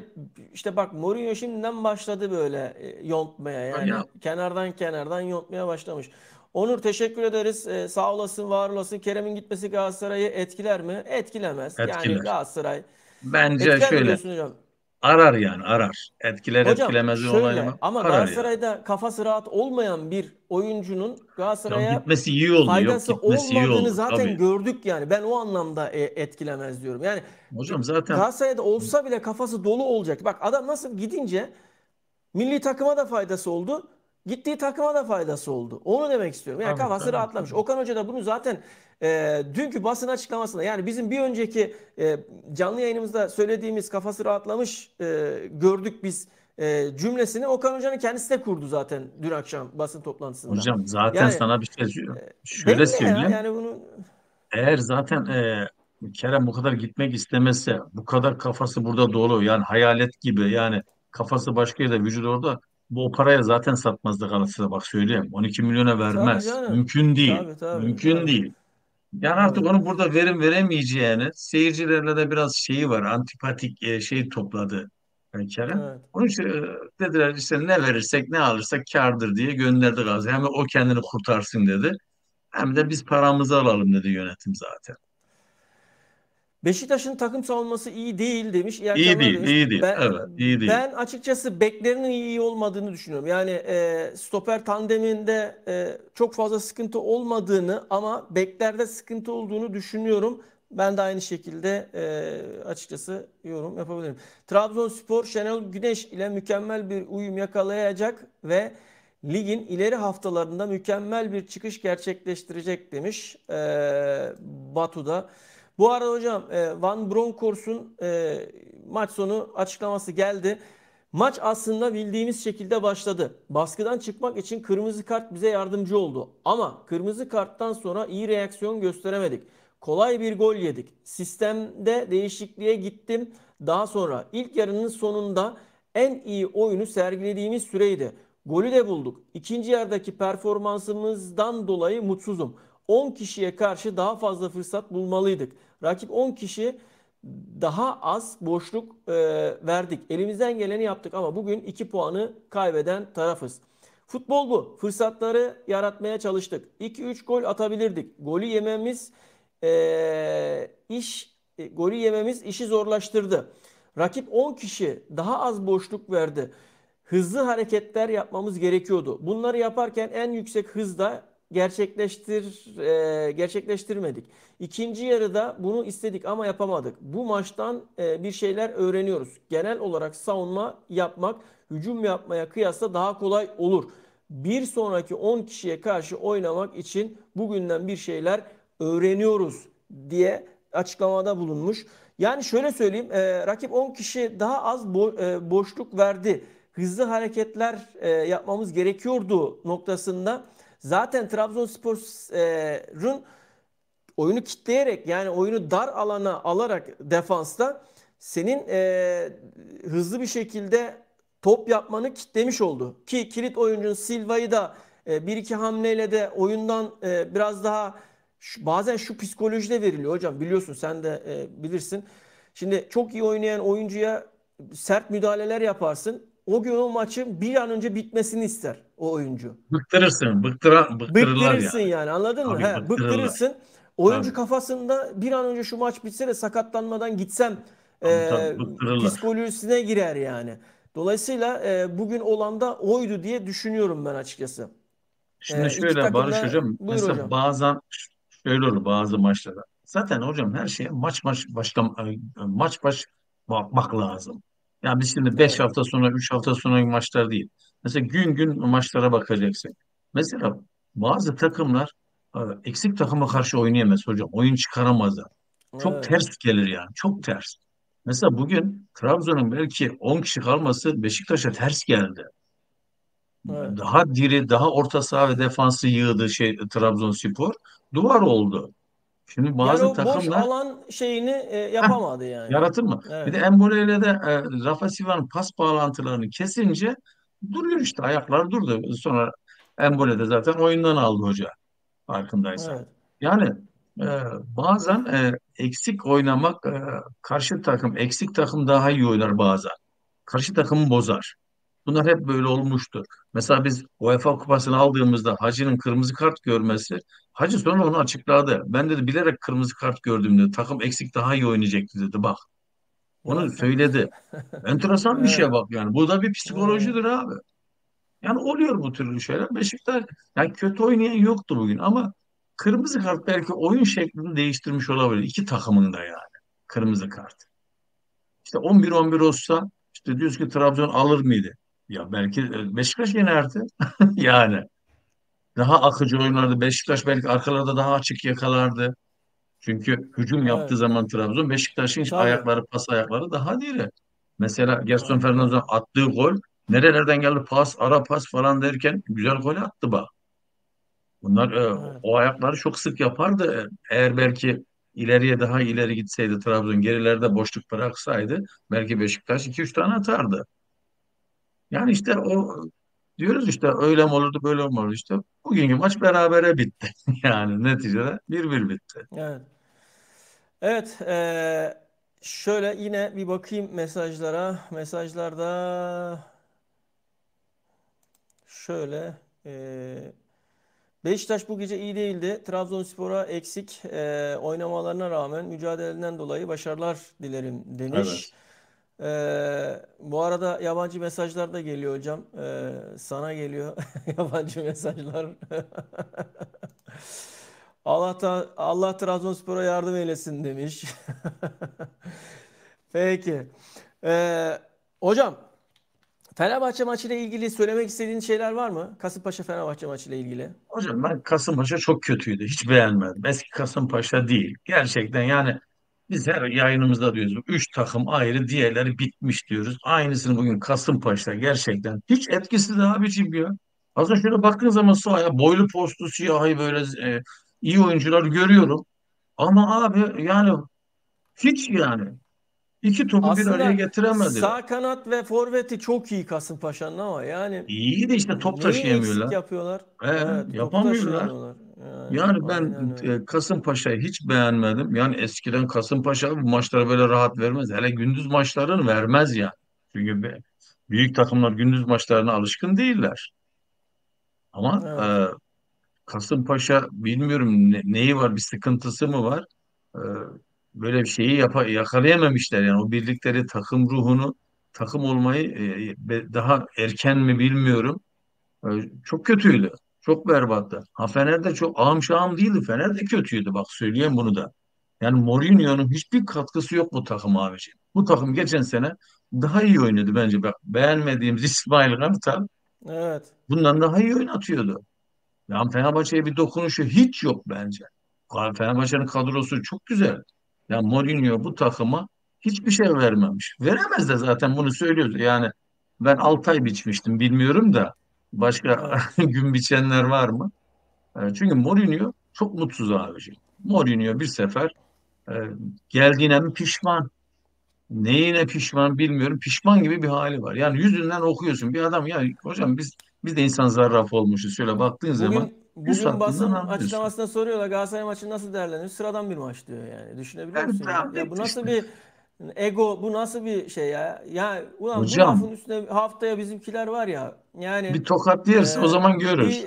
işte bak, Mourinho şimdiden başladı böyle yontmaya, Ya yani kenardan yontmaya başlamış. Onur teşekkür ederiz. Sağ olasın, var olasın. Kerem'in gitmesi Galatasaray'ı etkiler mi? Etkilemez. Yani etkiler. Galatasaray Bence etkiler mi şöyle diyorsun hocam? arar yani arar. Etkiler Hocam etkilemez şöyle, onaylamam. ama Arar yani. Galatasaray'da kafası rahat olmayan bir oyuncunun Ya Galatasaray'a gitmesi iyi oldu. Yok faydası gitmesi iyi olmadığını oldu zaten tabii. gördük yani. Ben o anlamda etkilemez diyorum. Yani Hocam zaten Galatasaray'da olsa bile kafası dolu olacak. Bak adam nasıl gidince milli takıma da faydası oldu. gittiği takıma da faydası oldu. Onu demek istiyorum. Yani Tabii, kafası tabii, rahatlamış. tabii. Okan Hoca da bunu zaten dünkü basın açıklamasında, yani bizim bir önceki canlı yayınımızda söylediğimiz kafası rahatlamış gördük biz cümlesini Okan Hoca'nın kendisi de kurdu zaten dün akşam basın toplantısında. Hocam zaten Yani sana bir şey şöyle belli ya, söyleyeyim. yani bunu Eğer zaten Kerem bu kadar gitmek istemezse, bu kadar kafası burada dolu, yani hayalet gibi, yani kafası başka yerde, vücudu orada, bu o paraya zaten satmazdı Galatasaray, bak söyleyeyim. 12 milyona tabii vermez. canım. Mümkün değil. Tabii tabii Mümkün tabii. değil. Yani artık Evet. onun burada verim veremeyeceğini, seyircilerle de biraz şeyi var, antipatik şey topladı Kerem. Evet. Onun için dediler işte ne verirsek ne alırsak kârdır diye gönderdi Galatasaray'a. Hem o kendini kurtarsın dedi. Hem de biz paramızı alalım dedi yönetim zaten. Beşiktaş'ın takım savunması iyi değil demiş. İyi İyi akşamlar değil, demiş. iyi değil. Ben Evet, iyi değil. ben açıkçası beklerinin iyi olmadığını düşünüyorum. Yani stoper tandeminde çok fazla sıkıntı olmadığını ama beklerde sıkıntı olduğunu düşünüyorum. Ben de aynı şekilde açıkçası yorum yapabilirim. Trabzonspor Şenol Güneş ile mükemmel bir uyum yakalayacak ve ligin ileri haftalarında mükemmel bir çıkış gerçekleştirecek demiş Batu'da. Bu arada hocam Van Bronckhorst'un maç sonu açıklaması geldi. Maç aslında bildiğimiz şekilde başladı. Baskıdan çıkmak için kırmızı kart bize yardımcı oldu. Ama kırmızı karttan sonra iyi reaksiyon gösteremedik. Kolay bir gol yedik. Sistemde değişikliğe gittim. Daha sonra ilk yarının sonunda en iyi oyunu sergilediğimiz süreydi. Golü de bulduk. İkinci yarıdaki performansımızdan dolayı mutsuzum. 10 kişiye karşı daha fazla fırsat bulmalıydık. Rakip 10 kişi daha az boşluk verdik. Elimizden geleni yaptık ama bugün 2 puanı kaybeden tarafız. Futbol bu. Fırsatları yaratmaya çalıştık. 2-3 gol atabilirdik. Golü yememiz işi zorlaştırdı. Rakip 10 kişi daha az boşluk verdi. Hızlı hareketler yapmamız gerekiyordu. Bunları yaparken en yüksek hızda gerçekleştirmedik. İkinci yarıda bunu istedik ama yapamadık. Bu maçtan bir şeyler öğreniyoruz. Genel olarak savunma yapmak hücum yapmaya kıyasla daha kolay olur. Bir sonraki 10 kişiye karşı oynamak için bugünden bir şeyler öğreniyoruz diye açıklamada bulunmuş. Yani şöyle söyleyeyim, rakip 10 kişi daha az boşluk verdi. Hızlı hareketler yapmamız gerekiyordu noktasında. Zaten Trabzonspor'un oyunu kitleyerek, yani oyunu dar alana alarak defansta senin hızlı bir şekilde top yapmanı kitlemiş oldu. Ki kilit oyuncun Silva'yı da bir iki hamleyle de oyundan biraz daha bazen şu psikolojide veriliyor hocam, biliyorsun sen de bilirsin. Şimdi çok iyi oynayan oyuncuya sert müdahaleler yaparsın. O gün o maçın bir an önce bitmesini ister o oyuncu. Bıktırırsın, bıktırırlar Bıktırırsın yani. yani, anladın mı? Tabii He, bıktırırlar. bıktırırsın. Oyuncu Tabii, kafasında bir an önce şu maç bitse de sakatlanmadan gitsem tabii, tabii bıktırırlar. psikolojisine girer yani. Dolayısıyla bugün olan da oydu diye düşünüyorum ben açıkçası. Şimdi İki şöyle takım Barış da hocam, buyur mesela hocam. bazen şöyle olur bazı maçlarda. Zaten hocam her şeye maç baş bakmak lazım. Yani biz şimdi 5 Evet. hafta sonra 3 hafta sonra maçlar değil. Mesela gün gün maçlara bakacaksın. Mesela bazı takımlar eksik takıma karşı oynayamaz hocam. Oyun çıkaramazlar. Çok Evet. ters gelir yani. Çok ters. Mesela bugün Trabzon'un belki 10 kişi kalması Beşiktaş'a ters geldi. Evet. Daha diri, daha orta saha ve defansı yığdı Trabzonspor. Duvar oldu. Şimdi Yani bazı o boş takımlar alan şeyini heh, yapamadı yani. yaratır mı? Bir de Evet. Embole ile de Rafa Silva'nın pas bağlantılarını kesince duruyor işte. Ayaklar durdu. Sonra Embole de zaten oyundan aldı hoca farkındaysan. Evet. Yani e, bazen eksik oynamak karşı takım, eksik takım daha iyi oynar bazen. Karşı takımı bozar. Bunlar hep böyle olmuştur. Mesela biz UEFA Kupası'nı aldığımızda Hacı'nın kırmızı kart görmesi, Hacı sonra onu açıkladı. Ben dedi bilerek kırmızı kart gördüm dedi. Takım eksik daha iyi oynayacaktı dedi. Bak, onu Ya. söyledi. Enteresan bir şeye Evet. bak yani. Bu da bir Evet. psikolojidir abi. Yani oluyor bu türlü şeyler. Beşiktaş yani kötü oynayan yoktu bugün ama kırmızı kart belki oyun şeklini değiştirmiş olabilir. İki takımın da yani. Kırmızı kart. İşte 11-11 olsa işte diyoruz ki Trabzon alır mıydı? Ya belki Beşiktaş yenerdi. Yani daha akıcı oynardı. Beşiktaş belki arkalarda daha açık yakalardı. Çünkü hücum yaptığı Evet. zaman Trabzon, Beşiktaş'ın Tabii. ayakları, pas ayakları daha diri. Mesela Gerson Evet, evet. Fernandes'in attığı gol nerelerden geldi? Pas, ara pas falan derken güzel gol attı bak. Bunlar Evet. o ayakları çok sık yapardı. Eğer belki ileriye daha ileri gitseydi Trabzon gerilerde boşluk bıraksaydı belki Beşiktaş iki üç tane atardı. Yani işte o diyoruz işte öyle mi olurdu böyle mi olurdu işte. Bugünkü maç berabere bitti. Yani neticede 1-1 bitti. Evet. Evet. Şöyle yine bir bakayım mesajlara. Mesajlarda şöyle Beşiktaş bu gece iyi değildi. Trabzonspor'a eksik oynamalarına rağmen mücadeleden dolayı başarılar dilerim demiş. Evet. Bu arada yabancı mesajlar da geliyor hocam. Sana geliyor yabancı mesajlar. Allah Trabzonspor'a yardım eylesin demiş. Peki. Ee, hocam Fenerbahçe maçıyla ilgili söylemek istediğin şeyler var mı? Kasımpaşa Fenerbahçe maçıyla ilgili. Hocam ben Kasımpaşa çok kötüydü. Hiç beğenmedim. Eski Kasımpaşa değil. Gerçekten yani biz her yayınımızda diyoruz. Üç takım ayrı, diğerleri bitmiş diyoruz. Aynısını bugün Kasımpaşa gerçekten hiç etkisiz abicim ya. Aslında şöyle baktığın zaman sahaya boylu postlu siyahi böyle iyi oyuncular görüyorum. Ama abi yani hiç yani iki topu bir araya Aslında getiremediler. sağ kanat ve forveti çok iyi Kasımpaşa'nın ama yani İyi de işte top neyi eksik taşıyamıyorlar. yapıyorlar? E, Evet, topu yapamıyorlar. taşıyamıyorlar. Yani Yani ben aynen öyle. Kasımpaşa'yı hiç beğenmedim. Yani eskiden Kasımpaşa bu maçları böyle rahat vermez. Hele gündüz maçlarını vermez yani. Çünkü büyük takımlar gündüz maçlarına alışkın değiller. Ama Evet, Kasımpaşa bilmiyorum neyi var, bir sıkıntısı mı var? E, Böyle bir şeyi yakalayamamışlar yani o birlikleri, takım ruhunu, takım olmayı daha erken mi bilmiyorum. Çok kötüydü. Çok berbattı. Ha Fener de çok ağım şahım değildi. Fener de kötüydü. Bak söyleyeyim bunu da. Yani Mourinho'nun hiçbir katkısı yok bu takım abiciğim. Bu takım geçen sene daha iyi oynadı bence. Bak beğenmediğimiz İsmail Kartal evet, bundan daha iyi oynatıyordu. Yani Fenerbahçe'ye bir dokunuşu hiç yok bence. Fenerbahçe'nin kadrosu çok güzel. Ya Mourinho bu takıma hiçbir şey vermemiş. Veremez de zaten bunu söylüyordu. Yani ben 6 ay biçmiştim bilmiyorum da başka evet. gün biçenler var mı? Çünkü Mourinho çok mutsuz abiciğim. Mourinho bir sefer e, geldiğine mi pişman? Neyine pişman bilmiyorum. Pişman gibi bir hali var. Yani yüzünden okuyorsun. Bir adam ya hocam biz de insan zarraf olmuşuz. Şöyle baktığın zaman yüz Bugün hattından basın anlıyorsun. açıklamasında soruyorlar Galatasaray maçı nasıl değerlendiriyor? Sıradan bir maç diyor yani. Düşünebiliyor Yani musun ya? daha Ya bu bitti nasıl işte. bir ego, bu nasıl bir şey ya? Ya ulan bu lafın Hocam üstüne haftaya bizimkiler var ya. Yani bir tokat yerse o zaman görür. bir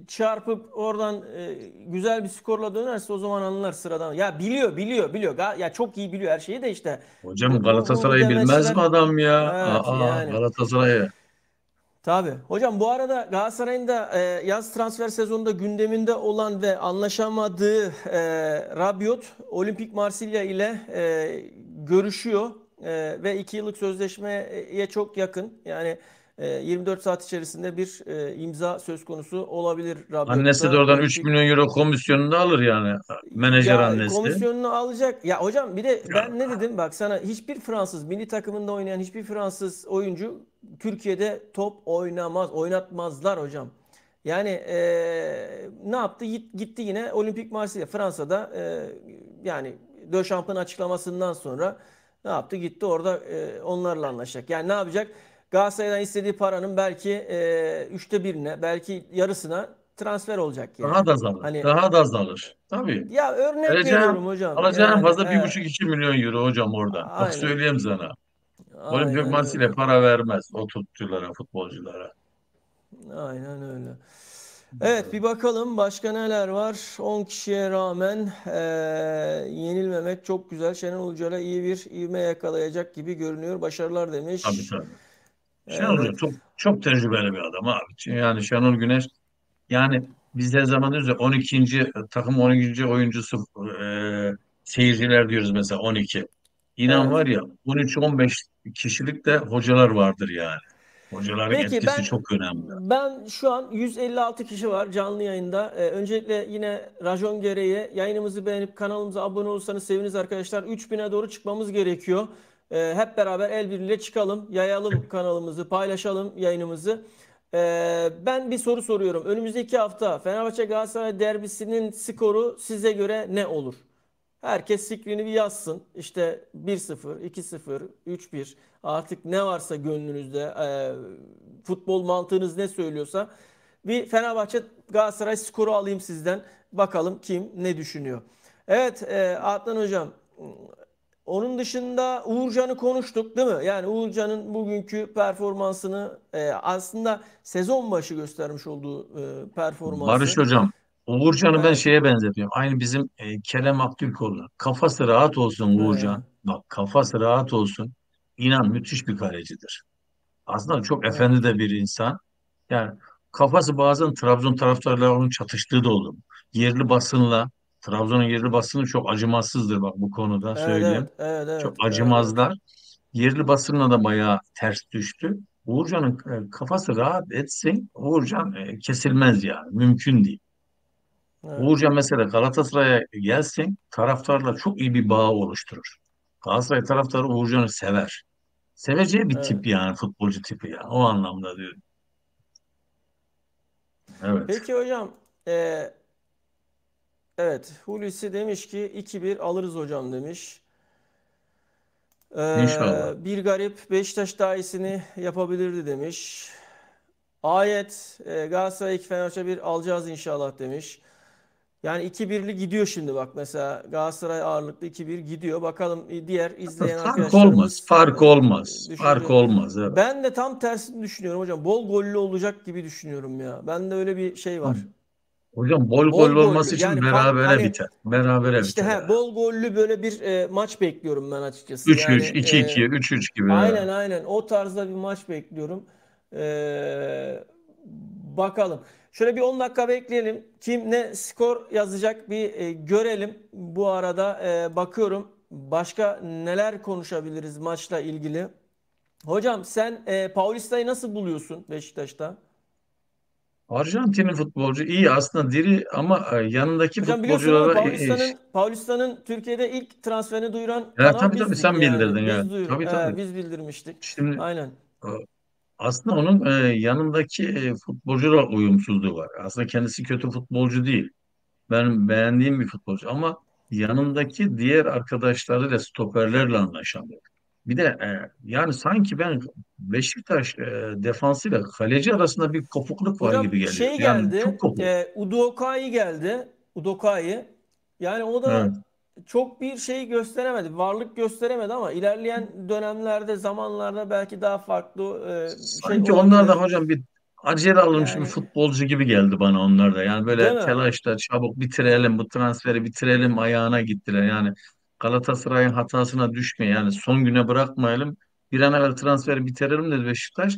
çarpıp oradan güzel bir skorla dönerse o zaman anlar sıradan. Ya biliyor. Ya çok iyi biliyor her şeyi de işte. Hocam Bu Galatasaray'ı bilmez demeçler mi adam ya? evet Aa yani. Galatasaray'ı. Tabii. Hocam bu arada Galatasaray'ın da yaz transfer sezonunda gündeminde olan ve anlaşamadığı Rabiot Olimpik Marsilya ile görüşüyor. Ve 2 yıllık sözleşmeye çok yakın. Yani 24 saat içerisinde bir imza söz konusu olabilir Annesi de Rabiot'ta oradan 3 Olimpik. milyon euro komisyonunu da alır yani. Menajer Ya annesi. komisyonunu alacak. Ya hocam bir de Ya, ben ne dedim bak sana hiçbir Fransız milli takımında oynayan hiçbir Fransız oyuncu Türkiye'de top oynamaz, oynatmazlar hocam. Yani ne yaptı? Gitti yine Olimpik Marsilya Fransa'da yani Dechamps'ın açıklamasından sonra ne yaptı? Gitti orada onlarla anlaşacak. Yani ne yapacak? Galatasaray'dan istediği paranın belki üçte birine, belki yarısına transfer olacak daha yani. da azalır. Hani Daha da azalır. Tabii. ya örnek Vereceğim, veriyorum hocam. alacağım Yani fazla 1,5-2 milyon euro hocam oradan. Bak aynen. söyleyeyim sana. Olimpik Aynen Marsilya öyle. para vermez o topçulara, futbolculara. Aynen öyle. Evet bir bakalım başka neler var. 10 kişiye rağmen yenilmemek çok güzel. Şenol Hoca'yla iyi bir ivme yakalayacak gibi görünüyor. Başarılar Tabii demiş. tabii. Şenol Hoca Evet. çok çok tecrübeli bir adam abi. Yani Şenol Güneş yani biz her zaman diyoruz ya 12. takım 12. oyuncusu seyirciler diyoruz mesela 12. İnan Evet. var ya 13-15 kişilik de hocalar vardır yani. Hocaların Peki etkisi ben çok önemli. ben şu an 156 kişi var canlı yayında. Öncelikle yine rajon gereği yayınımızı beğenip kanalımıza abone olursanız seviniriz arkadaşlar. 3000'e doğru çıkmamız gerekiyor. Hep beraber el birliğiyle çıkalım, yayalım kanalımızı, paylaşalım yayınımızı. Ben bir soru soruyorum. Önümüzdeki hafta Fenerbahçe Galatasaray derbisinin skoru size göre ne olur? Herkes fikrini bir yazsın. İşte 1-0, 2-0, 3-1 artık ne varsa gönlünüzde futbol mantığınız ne söylüyorsa bir Fenerbahçe Galatasaray skoru alayım sizden. Bakalım kim ne düşünüyor. Evet Adnan Hocam, onun dışında Uğurcan'ı konuştuk değil mi? Yani Uğurcan'ın bugünkü performansını aslında sezon başı göstermiş olduğu Barış performansı. Hocam, Uğurcan'ı ben Evet, şeye benzetiyorum. Aynı bizim Kerem Aktürkoğlu. Kafası rahat olsun evet, Uğurcan. Bak kafası rahat olsun. İnan müthiş bir kalecidir. Aslında çok efendi evet, de bir insan. Yani kafası bazen Trabzon taraftarlarıyla onun çatıştığı da oldu. Yerli basınla, Trabzon'un yerli basını çok acımasızdır bak bu konuda evet, söyleyeyim. evet, evet, Çok evet, evet, evet. acımazlar. Yerli basınla da bayağı ters düştü. Uğurcan'ın kafası rahat etsin. Uğurcan kesilmez yani. Mümkün değil. Evet. Uğurcan mesela Galatasaray'a gelsin taraftarla çok iyi bir bağ oluşturur. Galatasaray taraftarı Uğurcan'ı sever. Seveceği bir Evet. tip yani futbolcu tipi yani. O anlamda diyorum. Evet. Peki hocam, e, evet Hulusi demiş ki 2-1 alırız hocam demiş. İnşallah. Bir garip Beşiktaş daha iyisini yapabilirdi demiş. Ayet Galatasaray 2 Fenerbahçe 1 alacağız inşallah demiş. Yani 2-1'li gidiyor şimdi bak mesela Galatasaray ağırlıklı 2-1 gidiyor. Bakalım diğer izleyen Fark olmaz. arkadaşlarımız Fark olmaz. Fark düşünce. olmaz. Evet. Ben de tam tersini düşünüyorum hocam. Bol gollü olacak gibi düşünüyorum ya. Bende öyle bir şey var. Hocam bol gol Bol gollü. olması için Yani berabere hani biter. Berabere işte biter he, yani. bol gollü böyle bir maç bekliyorum ben açıkçası. 3-3, Yani 2-2, 3-3 gibi. aynen aynen o tarzda bir maç bekliyorum. E, bakalım. Şöyle bir 10 dakika bekleyelim. Kim ne skor yazacak bir görelim. Bu arada bakıyorum başka neler konuşabiliriz maçla ilgili. Hocam sen Paulista'yı nasıl buluyorsun Beşiktaş'ta? Arjantin'in futbolcu iyi aslında diri ama yanındaki Hocam biliyorsun değil mi? futbolculara Paulista'nın Türkiye'de ilk transferini duyuran ya, kanal tabii tabii bizdik sen yani. bildirdin ya. Tabii tabii. Biz bildirmiştik. Şimdi Aynen. e, aslında onun yanındaki futbolcular uyumsuzluğu var. Aslında kendisi kötü futbolcu değil. Ben beğendiğim bir futbolcu ama yanındaki diğer arkadaşlarıyla stoperlerle anlaşamıyor. Bir de yani sanki ben Beşiktaş defansıyla kaleci arasında bir kopukluk var gibi Hocam geliyor. şey Yani çok geldi. kopuk. Udokai geldi. Udokai. Yani o Evet. da çok bir şey gösteremedi. Varlık gösteremedi ama ilerleyen dönemlerde, zamanlarda belki daha farklı bir şey Sanki onlar da olabilir. hocam bir acele alınmış bir Yani futbolcu gibi geldi bana onlar da. Yani değil böyle mi? telaşla çabuk bitirelim bu transferi bitirelim ayağına gittiler. Yani Galatasaray'ın hatasına düşme yani son güne bırakmayalım. Bir an evvel transferi bitirelim dedi Beşiktaş.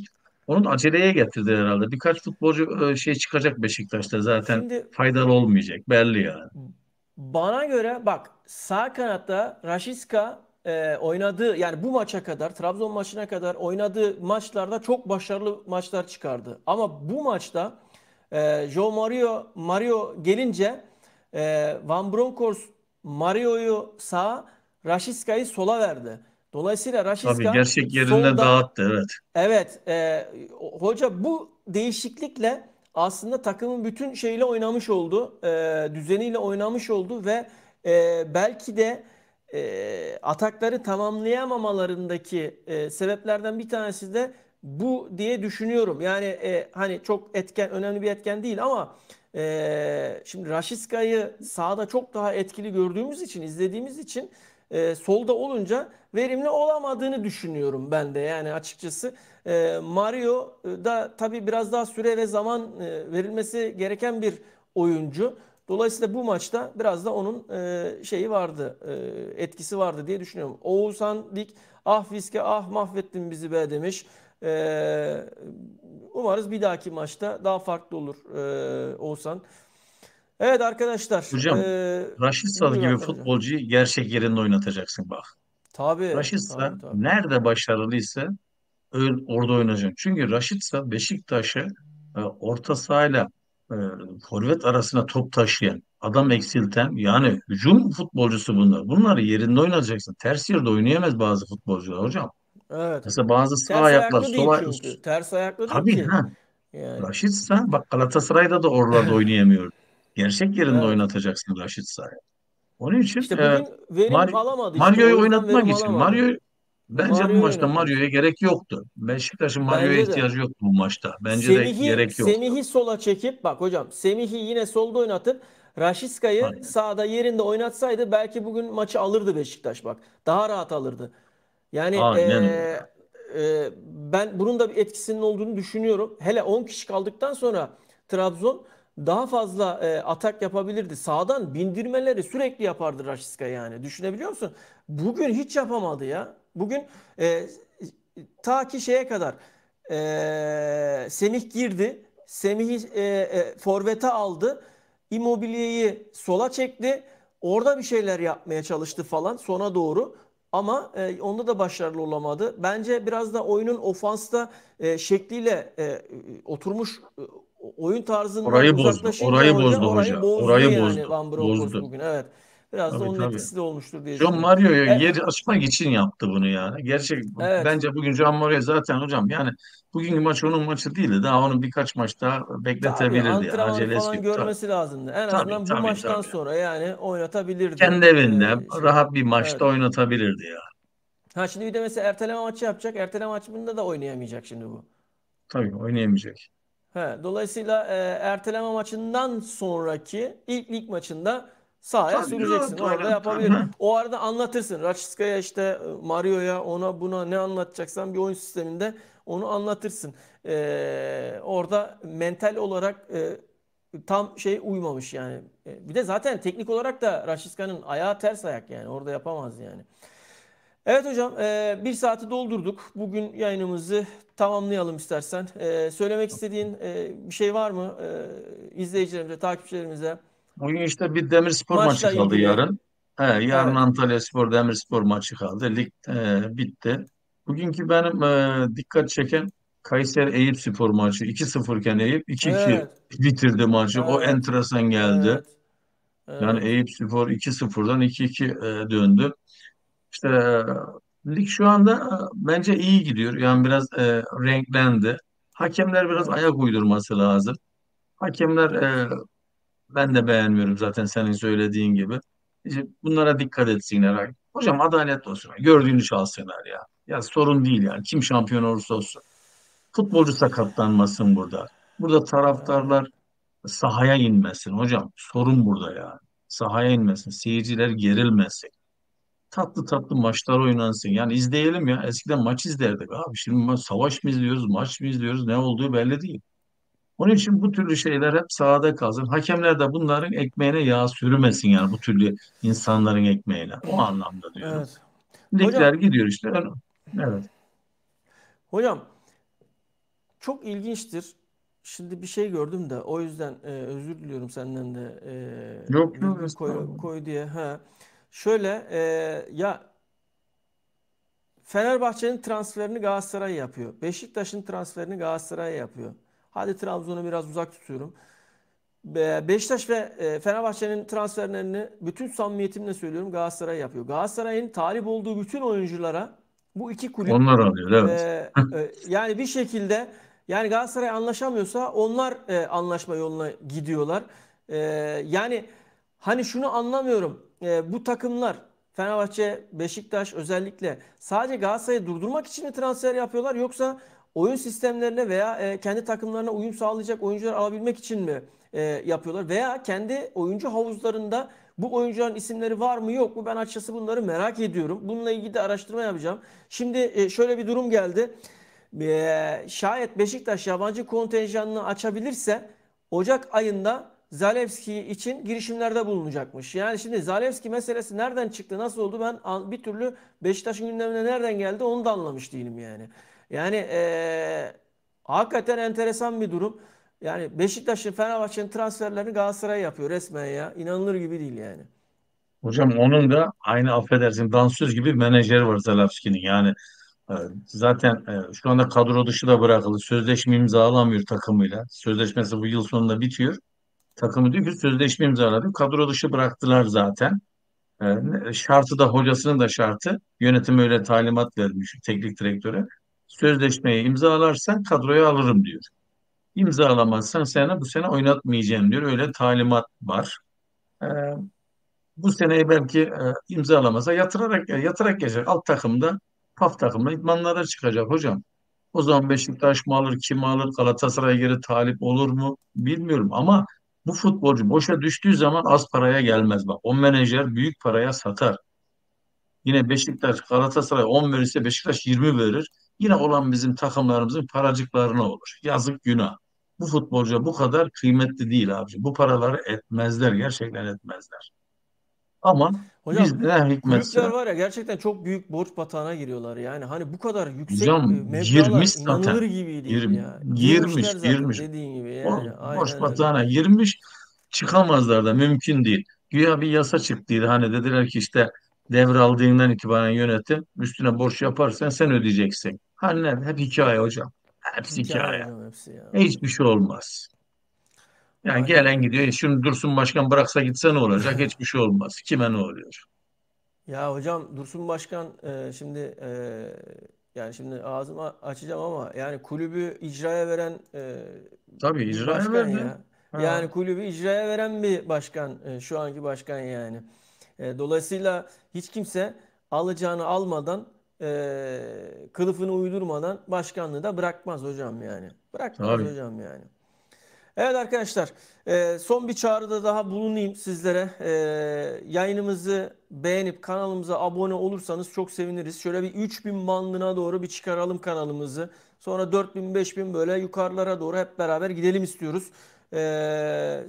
Onu da aceleye getirdi herhalde. Birkaç futbolcu şey çıkacak Beşiktaş'ta zaten Şimdi faydalı olmayacak belli yani. bana göre bak sağ kanatta Rashica oynadığı yani bu maça kadar Trabzon maçına kadar oynadığı maçlarda çok başarılı maçlar çıkardı. Ama bu maçta Mario gelince Van Bronckhorst Mario'yu sağa Rashica'yı sola verdi. Dolayısıyla Tabii Rashica gerçek yerinden solda. dağıttı evet. Evet, hoca bu değişiklikle aslında takımın bütün şeyle oynamış oldu, düzeniyle oynamış oldu ve belki de atakları tamamlayamamalarındaki sebeplerden bir tanesi de bu diye düşünüyorum. Yani hani çok etken, önemli bir etken değil ama şimdi Raşiska'yı sahada çok daha etkili gördüğümüz için, izlediğimiz için solda olunca verimli olamadığını düşünüyorum ben de yani açıkçası. Mario da tabii biraz daha süre ve zaman verilmesi gereken bir oyuncu. Dolayısıyla bu maçta biraz da onun şeyi vardı, etkisi vardı diye düşünüyorum. Oğuzhan Dik, ah Fiske ah mahvettin bizi be demiş. Umarız bir dahaki maçta daha farklı olur Oğuzhan. Evet arkadaşlar, Hocam Rashica buyur gibi Adnan Hocam. futbolcuyu gerçek yerinde oynatacaksın bak. Tabii, Rashica tabii, tabii. nerede başarılıysa orada oynayacağım. Çünkü Raşitsa Beşiktaş'ı orta sahayla e, forvet arasına top taşıyan, adam eksilten yani hücum futbolcusu bunlar. Bunları yerinde oynayacaksın. Ters yerde oynayamaz bazı futbolcular hocam. Evet. Mesela bazı sağ Ters ayaklar, ayaklı değil çünkü. Ters ayaklı değil tabii ki. ha. Yani. Raşitsa bak Galatasaray'da da oralarda oynayamıyor. Gerçek yerinde Evet. oynatacaksın Raşitsa'yı. Onun için İşte bugün verim Mario, alamadı işte. O Mario'yu yüzden oynatmak verim için alamadı. bence bu Mario'yu maçta oynatmak Mario'ya için. gerek yoktu. Beşiktaş'ın Mario'ya Bence de. ihtiyacı yoktu bu maçta. Bence de Semih'i gerek yoktu. Semih'i sola çekip bak hocam Semih'i yine solda oynatıp Raşiska'yı Aynen. sağda yerinde oynatsaydı belki bugün maçı alırdı Beşiktaş bak. Daha rahat alırdı. Yani Aynen öyle. ben bunun da bir etkisinin olduğunu düşünüyorum. Hele 10 kişi kaldıktan sonra Trabzon daha fazla atak yapabilirdi. Sağdan bindirmeleri sürekli yapardı Raşiska yani. Düşünebiliyor musun? Bugün hiç yapamadı ya. Bugün e, ta ki şeye kadar Semih girdi. Semih'i forvete aldı. Immobile'yi sola çekti. Orada bir şeyler yapmaya çalıştı falan sona doğru. Ama onda da başarılı olamadı. Bence biraz da oyunun ofansta şekliyle oturmuş oyun tarzından Orayı bozdu. uzaklaşınca Orayı hoca bozdu orayı hoca. bozdu Orayı yani bozdu. Van Bronckhorst Bozdu. bugün. Evet. Biraz da Tabii onun tabii. etkisi de olmuştur diye John düşünüyorum. Mario'ya E, yer açmak için yaptı bunu yani. Gerçek evet. bence bugün John Mario zaten hocam yani bugünkü maç onun maçı değildi. Daha onun birkaç maç daha Tabii bekletebilirdi yani. antrenmanı Acelesi falan yok. Tabii görmesi lazımdı. En tabii azından bu tabii. maçtan Tabii. sonra yani oynatabilirdi Kendi evinde şeyi. rahat bir maçta Evet. oynatabilirdi ya. Ha şimdi bir de mesela erteleme maçı yapacak. Erteleme maçında da oynayamayacak şimdi bu. Tabii oynayamayacak. Dolayısıyla erteleme maçından sonraki ilk lig maçında sahaya Tabii süreceksin. rahat Orada oynat. yapabilir. O arada anlatırsın. Raçiska'ya işte Mario'ya ona buna ne anlatacaksan bir oyun sisteminde onu anlatırsın. Orada mental olarak tam şey uymamış yani. Bir de zaten teknik olarak da Raçiska'nın ayağı ters ayak yani. Orada yapamaz yani. Evet hocam, bir saati doldurduk. Bugün yayınımızı tamamlayalım istersen. Söylemek istediğin bir şey var mı izleyicilerimize, takipçilerimize? Bugün işte bir Demirspor maçı Maçla kaldı ilgili. yarın. Yarın Evet. Antalyaspor Demirspor maçı kaldı. Lig bitti. Bugünkü benim dikkat çeken Kayseri Eyüpspor maçı 2-0 iken Eyüp 2-2 Evet. bitirdi maçı. O Evet. enteresan geldi. Evet. Yani Evet. Eyüpspor 2-0'dan 2-2 döndü. İşte lig şu anda bence iyi gidiyor. Yani biraz renklendi. Hakemler biraz Evet. ayak uydurması lazım. Hakemler Evet. ben de beğenmiyorum zaten senin söylediğin gibi. İşte bunlara dikkat etsinler. Hocam adalet olsun. Gördüğünü çalsınlar ya. Ya sorun değil yani. Kim şampiyon olursa olsun. Futbolcu sakatlanmasın burada. Burada taraftarlar sahaya inmesin. Hocam sorun burada ya. Sahaya inmesin. Seyirciler gerilmesin. Tatlı tatlı maçlar oynansın. Yani izleyelim ya. Eskiden maç izlerdik abi. Şimdi savaş mı izliyoruz, maç mı izliyoruz? Ne olduğu belli değil. Onun için bu türlü şeyler hep sahada kalsın. Hakemler de bunların ekmeğine yağ sürmesin yani bu türlü insanların ekmeğine. O anlamda diyorum. Evet. Ligler Hocam, gidiyor işte. Evet. hocam çok ilginçtir. Şimdi bir şey gördüm de o yüzden özür diliyorum senden de Yok yok virgül estağfurullah. koy diye. Ha. Şöyle ya Fenerbahçe'nin transferini Galatasaray yapıyor. Beşiktaş'ın transferini Galatasaray yapıyor. Hadi Trabzon'u biraz uzak tutuyorum. Beşiktaş ve Fenerbahçe'nin transferlerini bütün samimiyetimle söylüyorum Galatasaray yapıyor. Galatasaray'ın talip olduğu bütün oyunculara bu iki kulüp Onlar alıyor evet. yani bir şekilde yani Galatasaray anlaşamıyorsa onlar anlaşma yoluna gidiyorlar. E, Yani hani şunu anlamıyorum. Bu takımlar Fenerbahçe, Beşiktaş özellikle sadece Galatasaray'ı durdurmak için mi transfer yapıyorlar yoksa oyun sistemlerine veya kendi takımlarına uyum sağlayacak oyuncular alabilmek için mi yapıyorlar? Veya kendi oyuncu havuzlarında bu oyuncuların isimleri var mı yok mu? Ben açıkçası bunları merak ediyorum. Bununla ilgili de araştırma yapacağım. Şimdi şöyle bir durum geldi. Şayet Beşiktaş yabancı kontenjanını açabilirse Ocak ayında Zalewski için girişimlerde bulunacakmış. Yani şimdi Zalewski meselesi nereden çıktı, nasıl oldu ben bir türlü Beşiktaş'ın gündemine nereden geldi onu da anlamış değilim yani. Yani hakikaten enteresan bir durum. Yani Beşiktaş'ın, Fenerbahçe'nin transferlerini Galatasaray yapıyor resmen ya. İnanılır gibi değil yani. Hocam onun da aynı affedersin dansöz gibi bir menajeri var Zalewski'nin. Yani E, Zaten şu anda kadro dışı da bırakıldı. Sözleşme imzalamıyor takımıyla. Sözleşmesi bu yıl sonunda bitiyor. Takımı diyor ki sözleşme imzaladı. Kadro dışı bıraktılar zaten. Şartı da hocasının da şartı. Yönetim öyle talimat vermiş teknik direktöre. Sözleşmeyi imzalarsan kadroya alırım diyor. İmzalamazsan seni bu sene oynatmayacağım diyor. Öyle talimat var. E, Bu seneyi belki imzalamasa yatırarak geçecek. Alt takımda PAF takımda idmanlara çıkacak hocam. O zaman Beşiktaş mı alır, kim alır, Galatasaray geri talip olur mu bilmiyorum ama bu futbolcu boşa düştüğü zaman az paraya gelmez. Bak o menajer büyük paraya satar. Yine Beşiktaş Galatasaray 10 verirse Beşiktaş 20 verir. Yine olan bizim takımlarımızın paracıklarına olur. Yazık günah. Bu futbolcu bu kadar kıymetli değil abi. Bu paraları etmezler, gerçekten etmezler. Ama Hocam bizde ne hikmetse kulüpler var ya, gerçekten çok büyük borç batağına giriyorlar. Yani hani bu kadar yüksek hocam meblağlar girmiş inanılır zaten. gibi değil ya. Girmiş, Girmişler zaten girmiş. dediğin gibi O yani. boş Aynen öyle. batağına girmiş. Çıkamazlar da mümkün değil. Güya bir yasa çıktıydı. Hani dediler ki işte devraldığından itibaren yönetim üstüne borç yaparsan sen ödeyeceksin. Hani ne? Hep hikaye hocam. Hepsi Hikaye hikaye. hocam hepsi ya. Hiçbir şey olmaz. Yani Aynen gelen öyle. gidiyor. Şimdi Dursun Başkan bıraksa gitse ne olacak? Hiçbir şey olmaz. Kime ne oluyor? Ya hocam Dursun Başkan şimdi yani şimdi ağzımı açacağım ama yani kulübü icraya veren Tabii bir icraya başkan verdi. ya. Ha, Yani kulübü icraya veren bir başkan, şu anki başkan yani. Dolayısıyla hiç kimse alacağını almadan, kılıfını uydurmadan başkanlığı da bırakmaz hocam yani. Bırakmaz tabii. hocam yani. Evet arkadaşlar, son bir çağrıda daha bulunayım sizlere. Yayınımızı beğenip kanalımıza abone olursanız çok seviniriz. Şöyle bir 3000 bandına doğru bir çıkaralım kanalımızı. Sonra 4000, 5000 böyle yukarılara doğru hep beraber gidelim istiyoruz.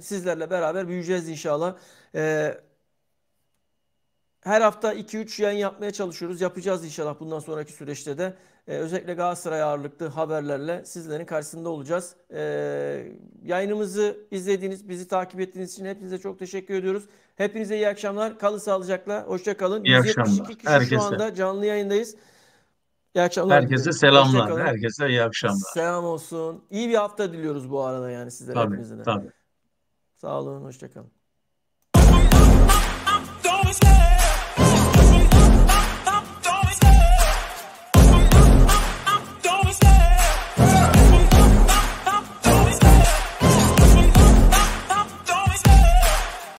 Sizlerle beraber büyüyeceğiz inşallah. Ee, Her hafta 2-3 yayın yapmaya çalışıyoruz. Yapacağız inşallah bundan sonraki süreçte de. Özellikle Galatasaray ağırlıklı haberlerle sizlerin karşısında olacağız. Yayınımızı izlediğiniz, bizi takip ettiğiniz için hepinize çok teşekkür ediyoruz. Hepinize iyi akşamlar. Kalın sağlıcakla. Hoşça kalın. İyi 172 akşamlar. kişi şu Herkese. anda canlı yayındayız. İyi akşamlar Herkese diliyorum. Hoşça selamlar. kalın. Herkese iyi akşamlar. Selam olsun. İyi bir hafta diliyoruz bu arada yani sizlere Tabii, hepinize de. tabii. Sağ olun. Hoşça kalın.